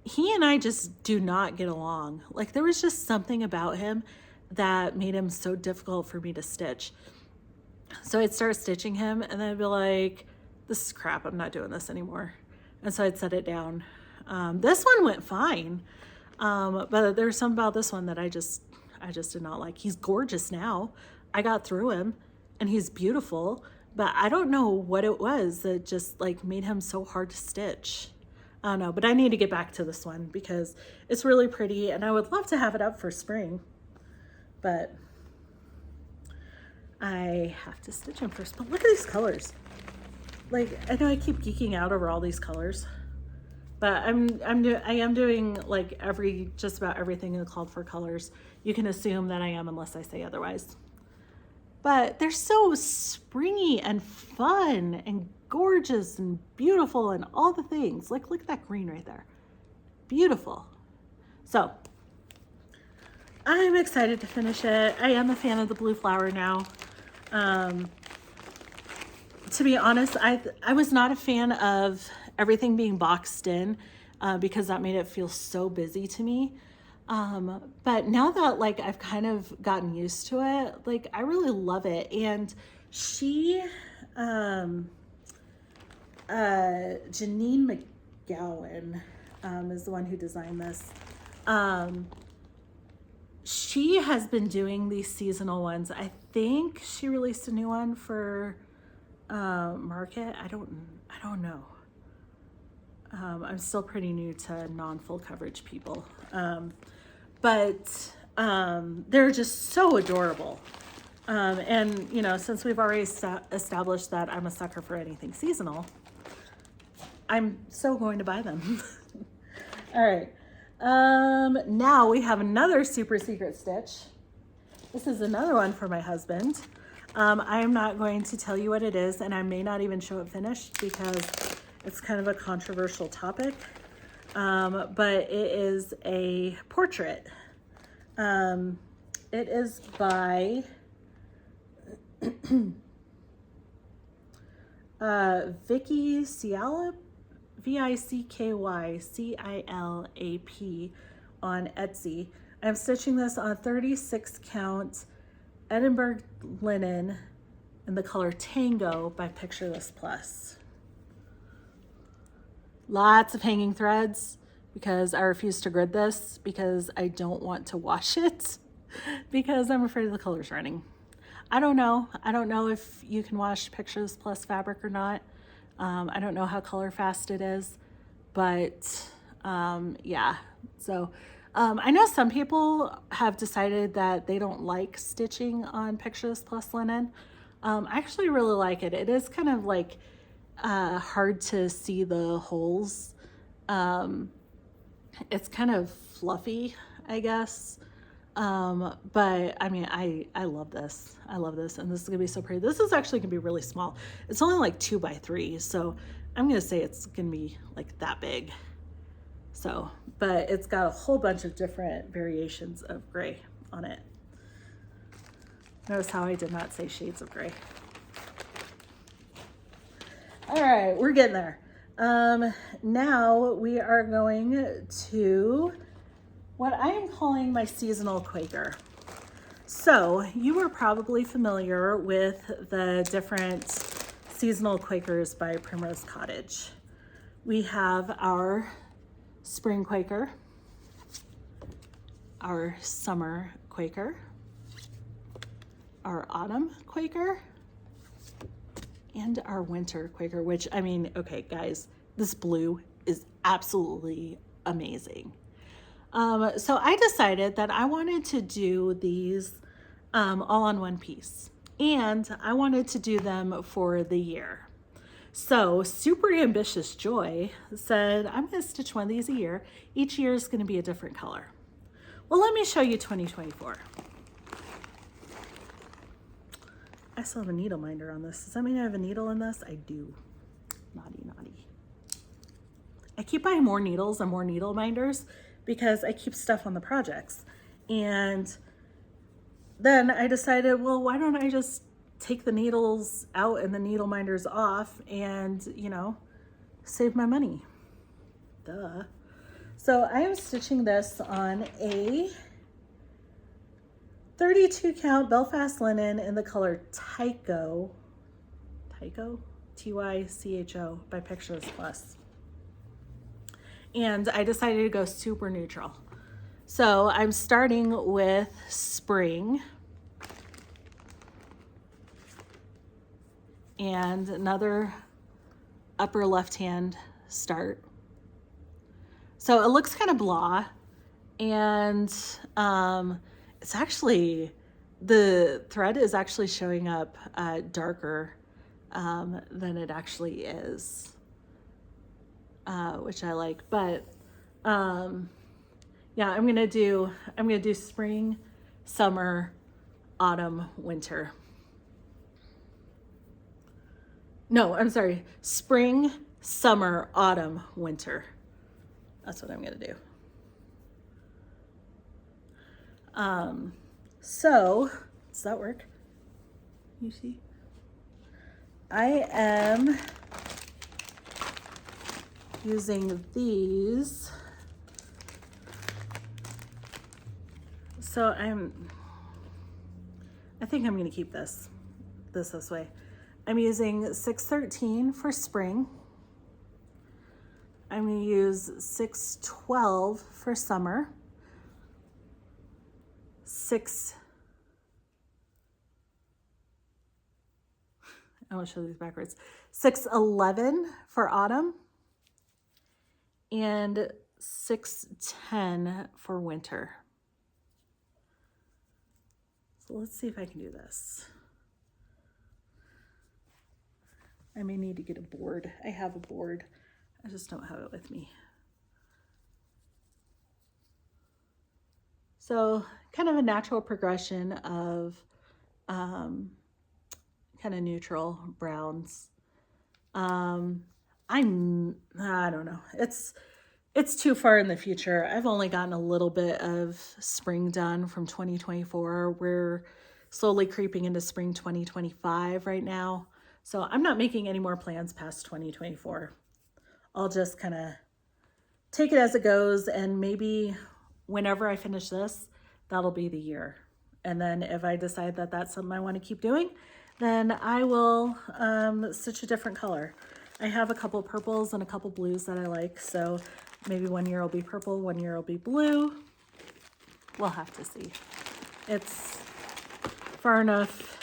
he and I just do not get along. Like, there was just something about him that made him so difficult for me to stitch. So I'd start stitching him and then I'd be like, this is crap, I'm not doing this anymore. And so I'd set it down. This one went fine. But there's something about this one that I just did not like. He's gorgeous now. I got through him and he's beautiful, but I don't know what it was that just like made him so hard to stitch. I don't know, but I need to get back to this one because it's really pretty and I would love to have it up for spring, but I have to stitch him first. But look at these colors. Like, I know I keep geeking out over all these colors, but I am doing like just about everything in the called for colors. You can assume that I am unless I say otherwise. But they're so springy and fun and gorgeous and beautiful and all the things. Like, look at that green right there. Beautiful. So I'm excited to finish it. I am a fan of the blue flower now. To be honest, I was not a fan of everything being boxed in because that made it feel so busy to me. But now that like I've kind of gotten used to it, like I really love it. And she, Janine McGowan, is the one who designed this. She has been doing these seasonal ones. I think she released a new one for Market. I don't know. I'm still pretty new to non-full coverage people. But they're just so adorable. And you know, since we've already established that I'm a sucker for anything seasonal, I'm so going to buy them. All right. Now we have another super secret stitch. This is another one for my husband. I am not going to tell you what it is, and I may not even show it finished because it's kind of a controversial topic. But it is a portrait. It is by Vicky Cialap, VICKY CILAP on Etsy. I'm stitching this on 36 count Edinburgh linen in the color Tango by Picture This Plus. Lots of hanging threads because I refuse to grid this because I don't want to wash it because I'm afraid of the colors running. I don't know if you can wash Picture This Plus fabric or not. I don't know how color fast it is, but yeah. So I know some people have decided that they don't like stitching on Picture This Plus linen. I actually really like it. It is kind of like hard to see the holes. It's kind of fluffy, I guess. But I mean, I love this. I love this. And this is gonna be so pretty. This is actually gonna be really small. It's only like 2 by 3. So I'm gonna say it's gonna be like that big. So, but it's got a whole bunch of different variations of gray on it. Notice how I did not say shades of gray. All right, we're getting there. Now we are going to what I am calling my seasonal Quaker. So you are probably familiar with the different seasonal Quakers by Primrose Cottage. We have our spring Quaker, our summer Quaker, our autumn Quaker, and our winter Quaker, which, I mean, okay, guys, this blue is absolutely amazing. So I decided that I wanted to do these all on one piece, and I wanted to do them for the year. So Super Ambitious Joy said, I'm going to stitch one of these a year. Each year is going to be a different color. Well, let me show you 2024. I still have a needle minder on this. Does that mean I have a needle in this? I do. Naughty, naughty. I keep buying more needles and more needle minders because I keep stuff on the projects. And then I decided, well, why don't I just take the needles out and the needle minders off and, you know, save my money. Duh. So I am stitching this on a 32 count Belfast linen in the color Tycho, T-Y-C-H-O by Pictures Plus. And I decided to go super neutral. So I'm starting with spring and another upper left hand start. So it looks kind of blah, and it's actually, the thread is actually showing up darker than it actually is, which I like. But yeah, I'm gonna do spring, summer, autumn, winter. No, I'm sorry, spring, summer, autumn, winter. That's what I'm gonna do. So does that work? You see? I am using these. So I think I'm gonna keep this way. I'm using 613 for spring. I'm gonna use 612 for summer. I want to show these backwards. 611 for autumn and 610 for winter. So let's see if I can do this. I may need to get a board. I have a board. I just don't have it with me. So kind of a natural progression of kind of neutral browns. I don't know. It's too far in the future. I've only gotten a little bit of spring done from 2024. We're slowly creeping into spring 2025 right now. So I'm not making any more plans past 2024. I'll just kind of take it as it goes, and maybe whenever I finish this, that'll be the year. And then if I decide that that's something I want to keep doing, then I will stitch a different color. I have a couple purples and a couple blues that I like, so maybe one year will be purple, one year will be blue. We'll have to see. It's far enough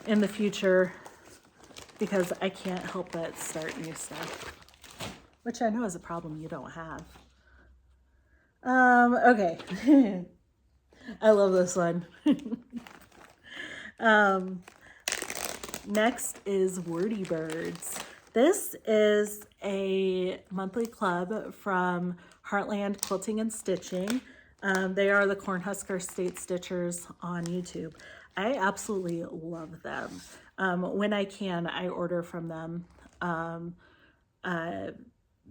in the future because I can't help but start new stuff, which I know is a problem you don't have. Okay. I love this one. Next is Wordy Birds. This is a monthly club from Heartland Quilting and Stitching. They are the Cornhusker State Stitchers on YouTube. I absolutely love them. When I can, I order from them.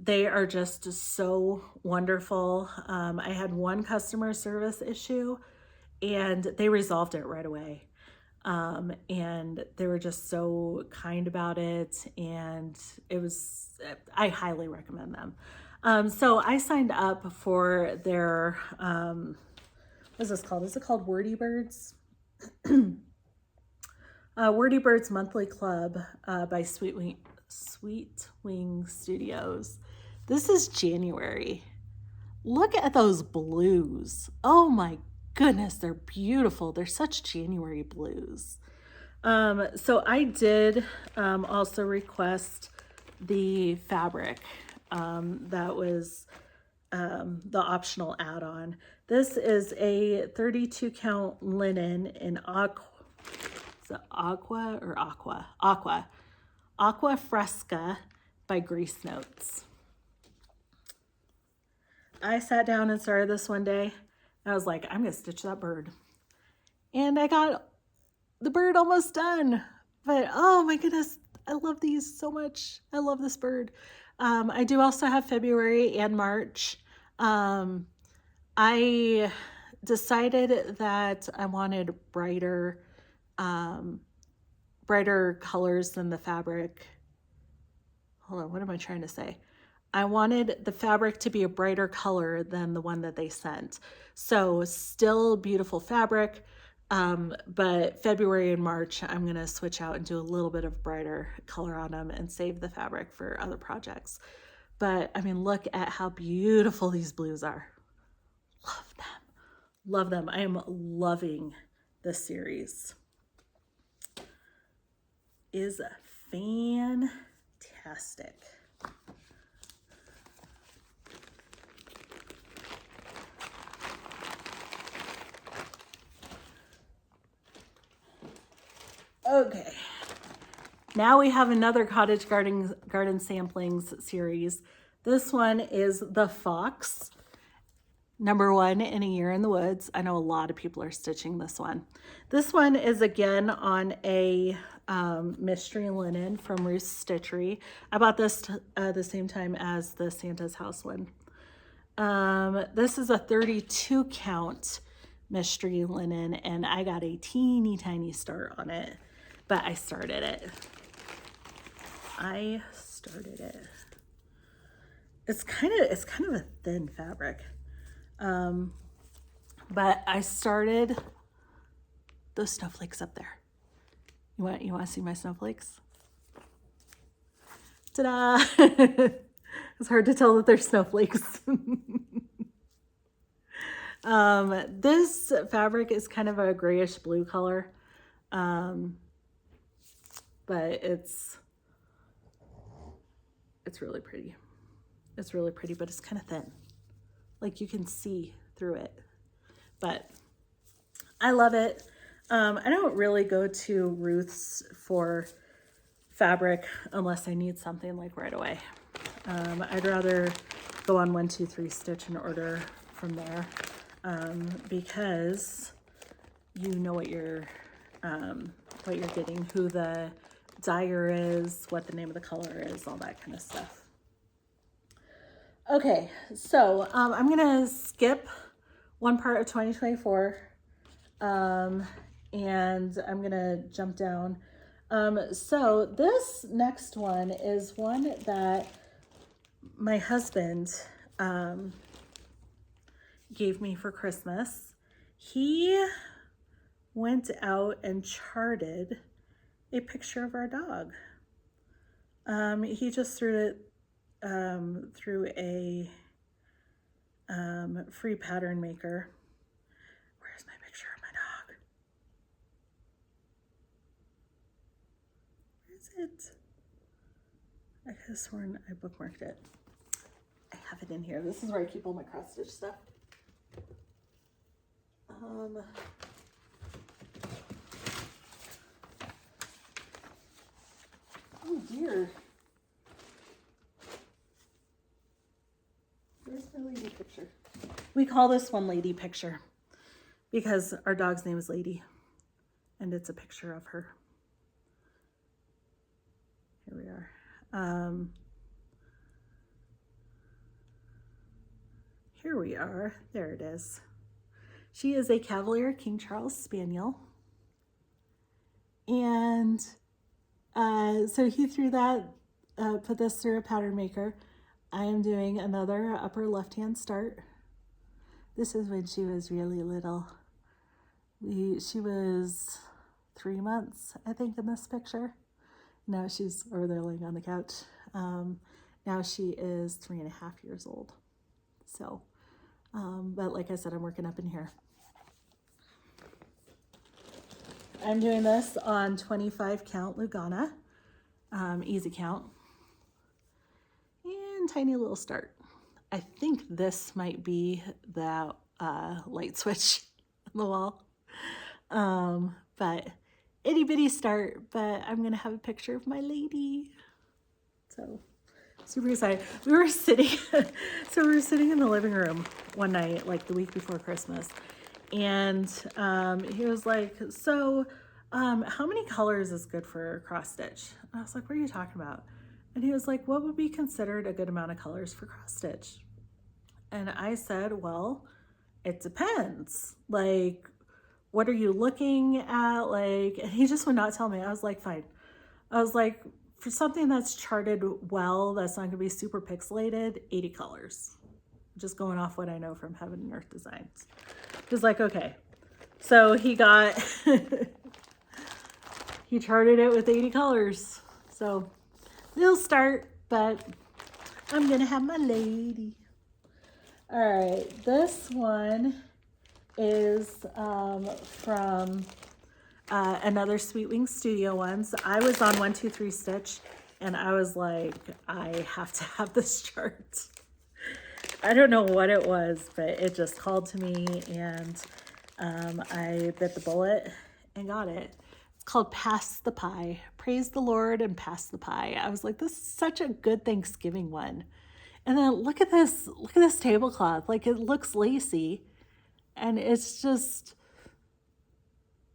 They are just so wonderful. I had one customer service issue and they resolved it right away. And they were just so kind about it, and I highly recommend them. So I signed up for their, what is this called? Is it called Wordy Birds? Wordy Birds Monthly Club by Sweet Sweet Wing Studios. This is January. Look at those blues. Oh my goodness, they're beautiful. They're such January blues. So I did also request the fabric that was the optional add-on. This is a 32 count linen in aqua. Is it aqua or aqua? Aqua. Aqua Fresca by Grace Notes. I sat down and started this one day. I was like, I'm gonna stitch that bird. And I got the bird almost done. But oh my goodness, I love these so much. I love this bird. I do also have February and March. I decided that I wanted brighter colors than the fabric. Hold on, what am I trying to say? I wanted the fabric to be a brighter color than the one that they sent. So still beautiful fabric, but February and March, I'm gonna switch out and do a little bit of brighter color on them and save the fabric for other projects. But I mean, look at how beautiful these blues are. Love them, love them. I am loving this series. Is fantastic. Okay, now we have another Cottage Garden Samplings series. This one is the Fox, #1 in a Year in the Woods. I know a lot of people are stitching this one. This one is again on a mystery linen from Ruth's Stitchery. I bought this the same time as the Santa's House one. This is a 32 count mystery linen, and I got a teeny tiny start on it, but I started it. It's kind of a thin fabric. But I started those snowflakes up there. You want to see my snowflakes? Ta-da! It's hard to tell that they're snowflakes. This fabric is kind of a grayish blue color. But it's really pretty. It's really pretty, but it's kind of thin. Like you can see through it, but I love it. I don't really go to Ruth's for fabric unless I need something like right away. I'd rather go on 1-2-3 and order from there because you know what you're getting, who the dyer is, what the name of the color is, all that kind of stuff. Okay, so I'm gonna skip one part of 2024 and I'm gonna jump down. So this next one is one that my husband gave me for Christmas. He went out and charted a picture of our dog. He just threw it through a free pattern maker. Where's my picture of my dog? Where is it? I could have sworn I bookmarked it. I have it in here. This is where I keep all my cross stitch stuff. Oh dear. Where's my lady picture? We call this one Lady Picture because our dog's name is Lady and it's a picture of her. Here we are. Here we are. There it is. She is a Cavalier King Charles Spaniel. And so he threw that, put this through a pattern maker. I am doing another upper left-hand start. This is when she was really little. She was 3 months, I think, in this picture. Now she's over there laying on the couch. Now she is 3.5 years old. So, but like I said, I'm working up in here. I'm doing this on 25 count Lugana, easy count, and tiny little start. I think this might be the light switch on the wall, but itty bitty start, but I'm gonna have a picture of my lady. So super excited. We were sitting, so we were sitting in the living room one night, like the week before Christmas. And he was like, so how many colors is good for cross stitch? And I was like, what are you talking about? And he was like, what would be considered a good amount of colors for cross stitch? And I said, well, it depends. Like, what are you looking at? Like, and he just would not tell me. I was like, fine. I was like, for something that's charted well, that's not gonna be super pixelated, 80 colors. Just going off what I know from Heaven and Earth Designs. He's like, okay. So he got, he charted it with 80 colors. So it'll start, but I'm gonna have my lady. All right, this one is from another Sweet Wings Studio ones. I was on 123 Stitch and I was like, I have to have this chart. I don't know what it was, but it just called to me and I bit the bullet and got it. It's called Pass the Pie. Praise the Lord and pass the pie. I was like, this is such a good Thanksgiving one. And then look at this tablecloth. Like, it looks lacy and it's just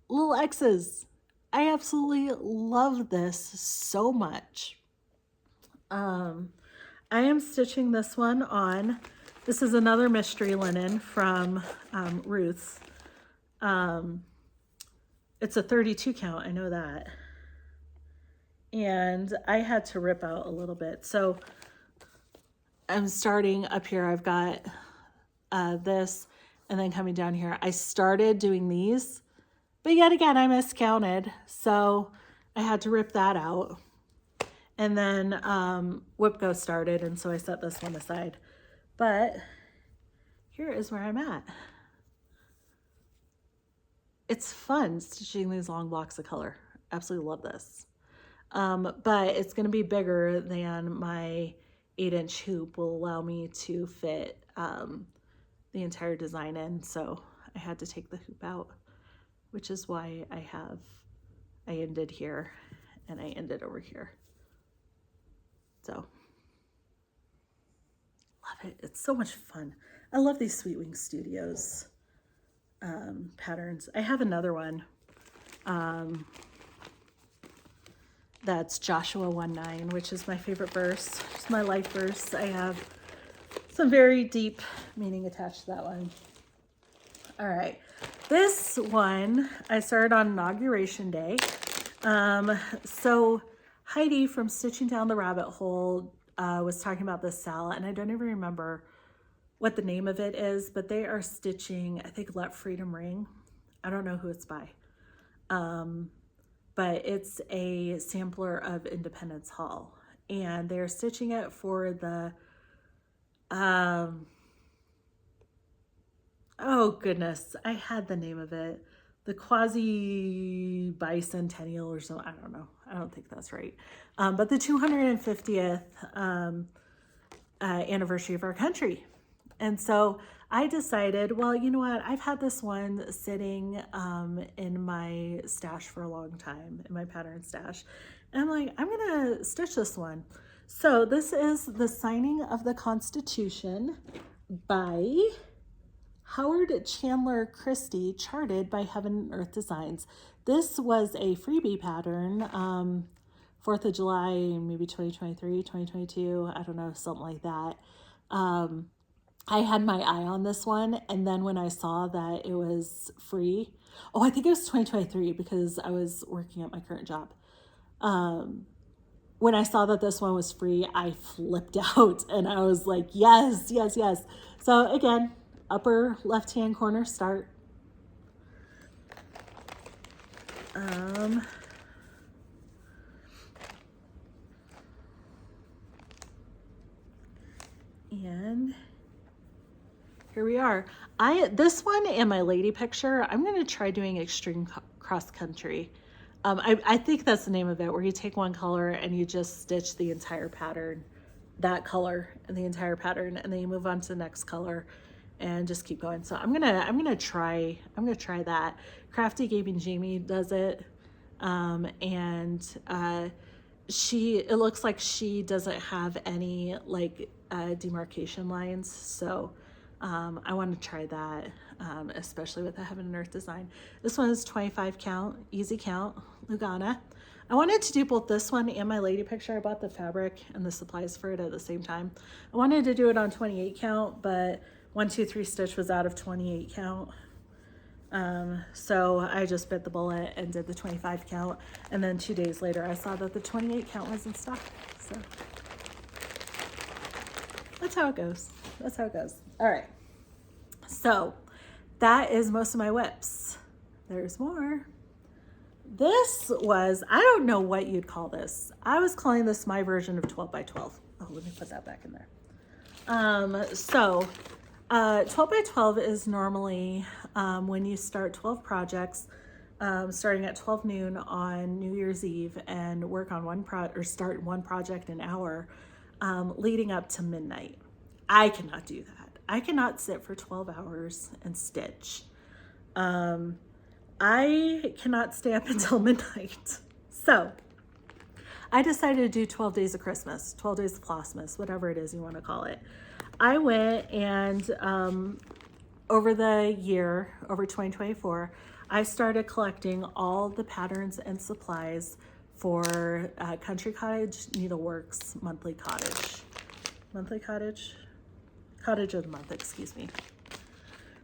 little X's. I absolutely love this so much. I am stitching this one on. This is another mystery linen from Ruth's. It's a 32 count, I know that. And I had to rip out a little bit. So I'm starting up here. I've got this and then coming down here. I started doing these, but yet again, I miscounted. So I had to rip that out. And then WIP Go started, and so I set this one aside. But here is where I'm at. It's fun stitching these long blocks of color. Absolutely love this. But it's going to be bigger than my 8-inch hoop will allow me to fit the entire design in. So I had to take the hoop out, which is why I ended here and I ended over here. So love it. It's so much fun. I love these Sweet Wings Studios patterns. I have another one that's Joshua 1:9, which is my favorite verse. It's my life verse. I have some very deep meaning attached to that one. All right, this one I started on Inauguration Day. So Heidi from Stitching Down the Rabbit Hole was talking about this Sal, and I don't even remember what the name of it is, but they are stitching, I think, Let Freedom Ring. I don't know who it's by. But it's a sampler of Independence Hall. And they're stitching it for the, oh goodness, I had the name of it. The quasi bicentennial or something, I don't know. I don't think that's right. But the 250th anniversary of our country. And so I decided, well, you know what? I've had this one sitting in my stash for a long time, in my pattern stash. And I'm like, I'm gonna stitch this one. So this is the Signing of the Constitution by Howard Chandler Christie, charted by Heaven and Earth Designs. This was a freebie pattern, 4th of July, maybe 2023, 2022, I don't know, something like that. I had my eye on this one, and then when I saw that it was free, oh, I think it was 2023 because I was working at my current job. When I saw that this one was free, I flipped out and I was like, yes, yes, yes. So again, upper left-hand corner start. here we are. This one and my lady picture, I'm going to try doing extreme cross country. I think that's the name of it, where you take one color and you just stitch the entire pattern, that color and the entire pattern, and then you move on to the next color and just keep going. So I'm gonna try that. Crafty Gaming Jamie does it, it looks like she doesn't have any like demarcation lines, so I want to try that, especially with the Heaven and Earth design. This one is 25 count, easy count, Lugana. I wanted to do both this one and my lady picture. I bought the fabric and the supplies for it at the same time. I wanted to do it on 28 count, but 1 2 3 Stitch was out of 28 count. So I just bit the bullet and did the 25 count. And then 2 days later, I saw that the 28 count was in stock. So that's how it goes. That's how it goes. All right. So that is most of my whips. There's more. This was, I don't know what you'd call this. I was calling this my version of 12 by 12. Oh, let me put that back in there. 12 by 12 is normally when you start 12 projects, starting at 12 noon on New Year's Eve, and work on start one project an hour, leading up to midnight. I cannot do that. I cannot sit for 12 hours and stitch. I cannot stay up until midnight. So I decided to do 12 days of Christmas, 12 days of Flossmas, whatever it is you want to call it. I went and over the year, over 2024, I started collecting all the patterns and supplies for Country Cottage Needleworks monthly cottage. Cottage of the month, excuse me.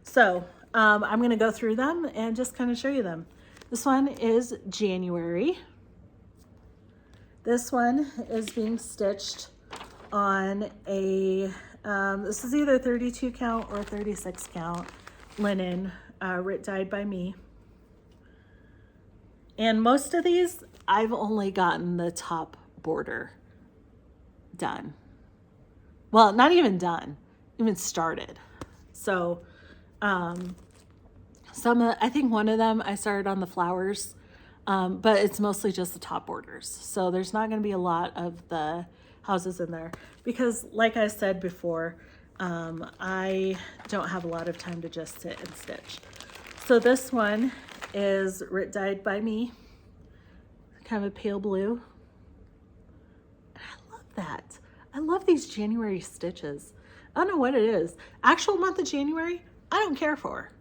So I'm going to go through them and just kind of show you them. This one is January. This one is being stitched on a, this is either 32 count or 36 count linen, dyed by me. And most of these, I've only gotten the top border done. Well, not even done, even started. So I think one of them I started on the flowers, but it's mostly just the top borders. So there's not going to be a lot of the houses in there because, like I said before, I don't have a lot of time to just sit and stitch. So this one is dyed by me, kind of a pale blue. I love that. I love these January stitches. I don't know what it is. Actual month of January, I don't care for.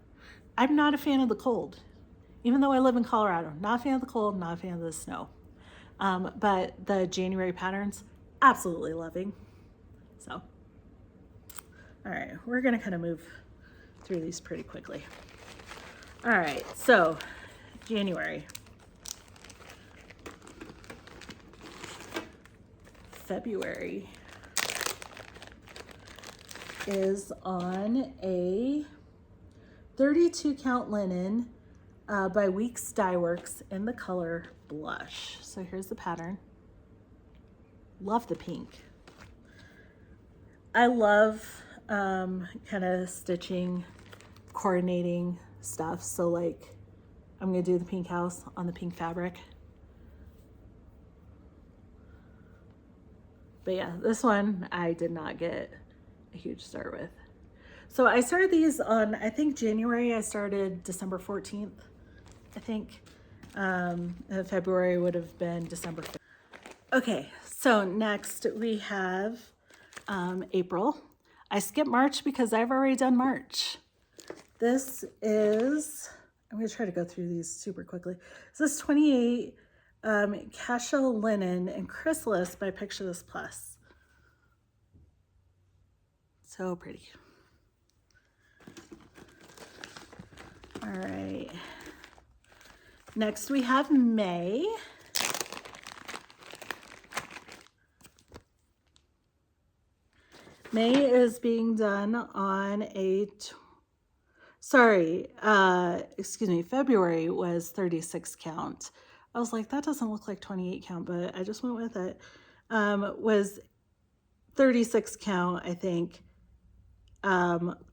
I'm not a fan of the cold. Even though I live in Colorado, not a fan of the cold, not a fan of the snow. But the January patterns, absolutely loving. So, all right, we're gonna kind of move through these pretty quickly. All right, so January. February is on a 32 count linen by Weeks Dye Works in the color Blush. So here's the pattern. Love the pink. I love kind of stitching, coordinating stuff. So like I'm gonna do the pink house on the pink fabric. But yeah, this one I did not get a huge start with. So I started these on, I think January, I started December 14th, I think. February would have been December 5th. Okay, so next we have April. I skipped March because I've already done March. This is, I'm gonna try to go through these super quickly. This is 28 casual linen and chrysalis by Picture This Plus. So pretty. All right. Next we have May. May is being done on a, February was 36 count. I was like, that doesn't look like 28 count, but I just went with it. Was 36 count, I think,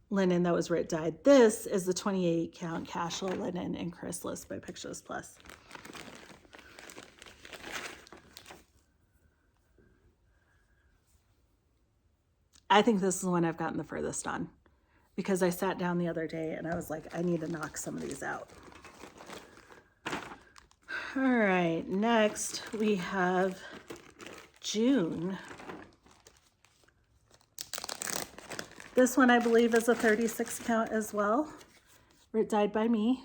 linen that was RIT dyed. This is the 28 count casual linen in Chrysalis by Pictures Plus. I think this is the one I've gotten the furthest on, because I sat down the other day and I was like, I need to knock some of these out. All right, next we have June. This one I believe is a 36 count as well. RIT dyed by me.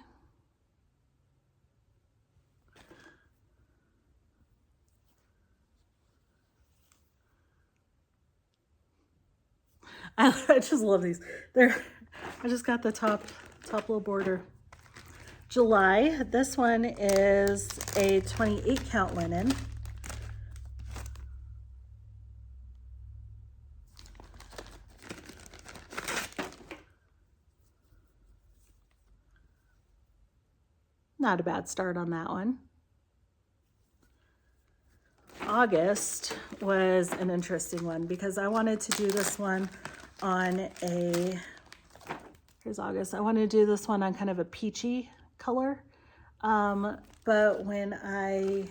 I just love these. I just got the top little border. July, this one is a 28 count linen. Not a bad start on that one. August was an interesting one because I wanted to do this one on a, here's August. I wanted to do this one on kind of a peachy color. But when I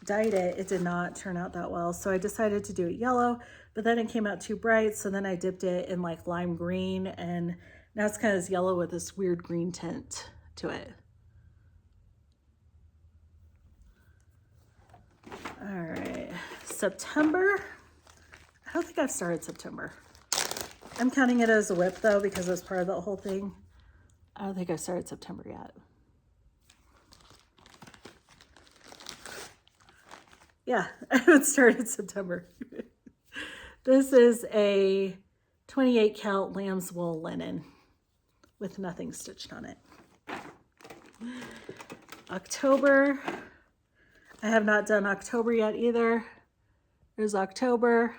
dyed it, it did not turn out that well. So I decided to do it yellow, but then it came out too bright. So then I dipped it in like lime green, and now it's kind of this yellow with this weird green tint to it. All right, September. I don't think I've started September. I'm counting it as a WIP though, because it was part of the whole thing. I don't think I've started September yet. Yeah, I haven't started September. This is a 28 count lamb's wool linen with nothing stitched on it. October. I have not done October yet either. There's October.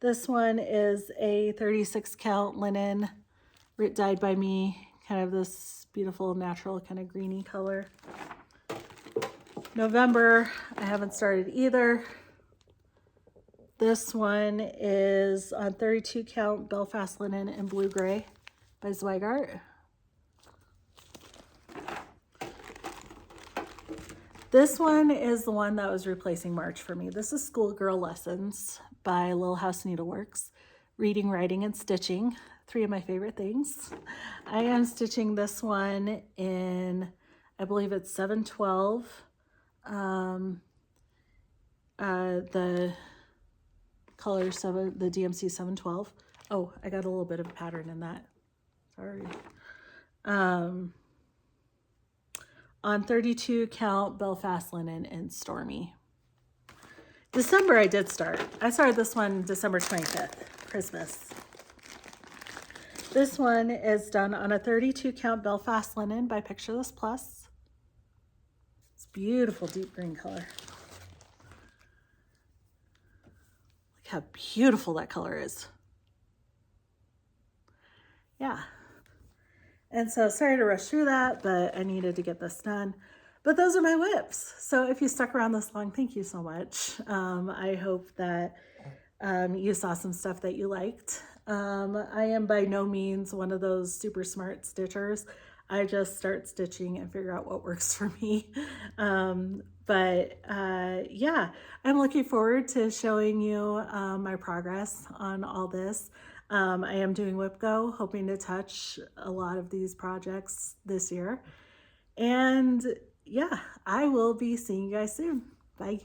This one is a 36 count linen, RIT dyed by me, kind of this beautiful natural kind of greeny color. November, I haven't started either. This one is on 32 count Belfast linen in blue gray by Zweigart. This one is the one that was replacing March for me. This is Schoolgirl Lessons by Little House Needleworks. Reading, writing, and stitching. 3 of my favorite things. I am stitching this one in, I believe it's 712. The color the DMC 712. Oh, I got a little bit of a pattern in that. Sorry. On 32 count Belfast linen in Stormy. December I did start. I started this one December 25th, Christmas. This one is done on a 32 count Belfast linen by Pictureless Plus. It's beautiful deep green color. Look how beautiful that color is. Yeah. And so sorry to rush through that, but I needed to get this done. But those are my WIPs. So if you stuck around this long, thank you so much. I hope that you saw some stuff that you liked. I am by no means one of those super smart stitchers. I just start stitching and figure out what works for me. Yeah, I'm looking forward to showing you my progress on all this. I am doing WIP Go, hoping to touch a lot of these projects this year. And yeah, I will be seeing you guys soon. Bye.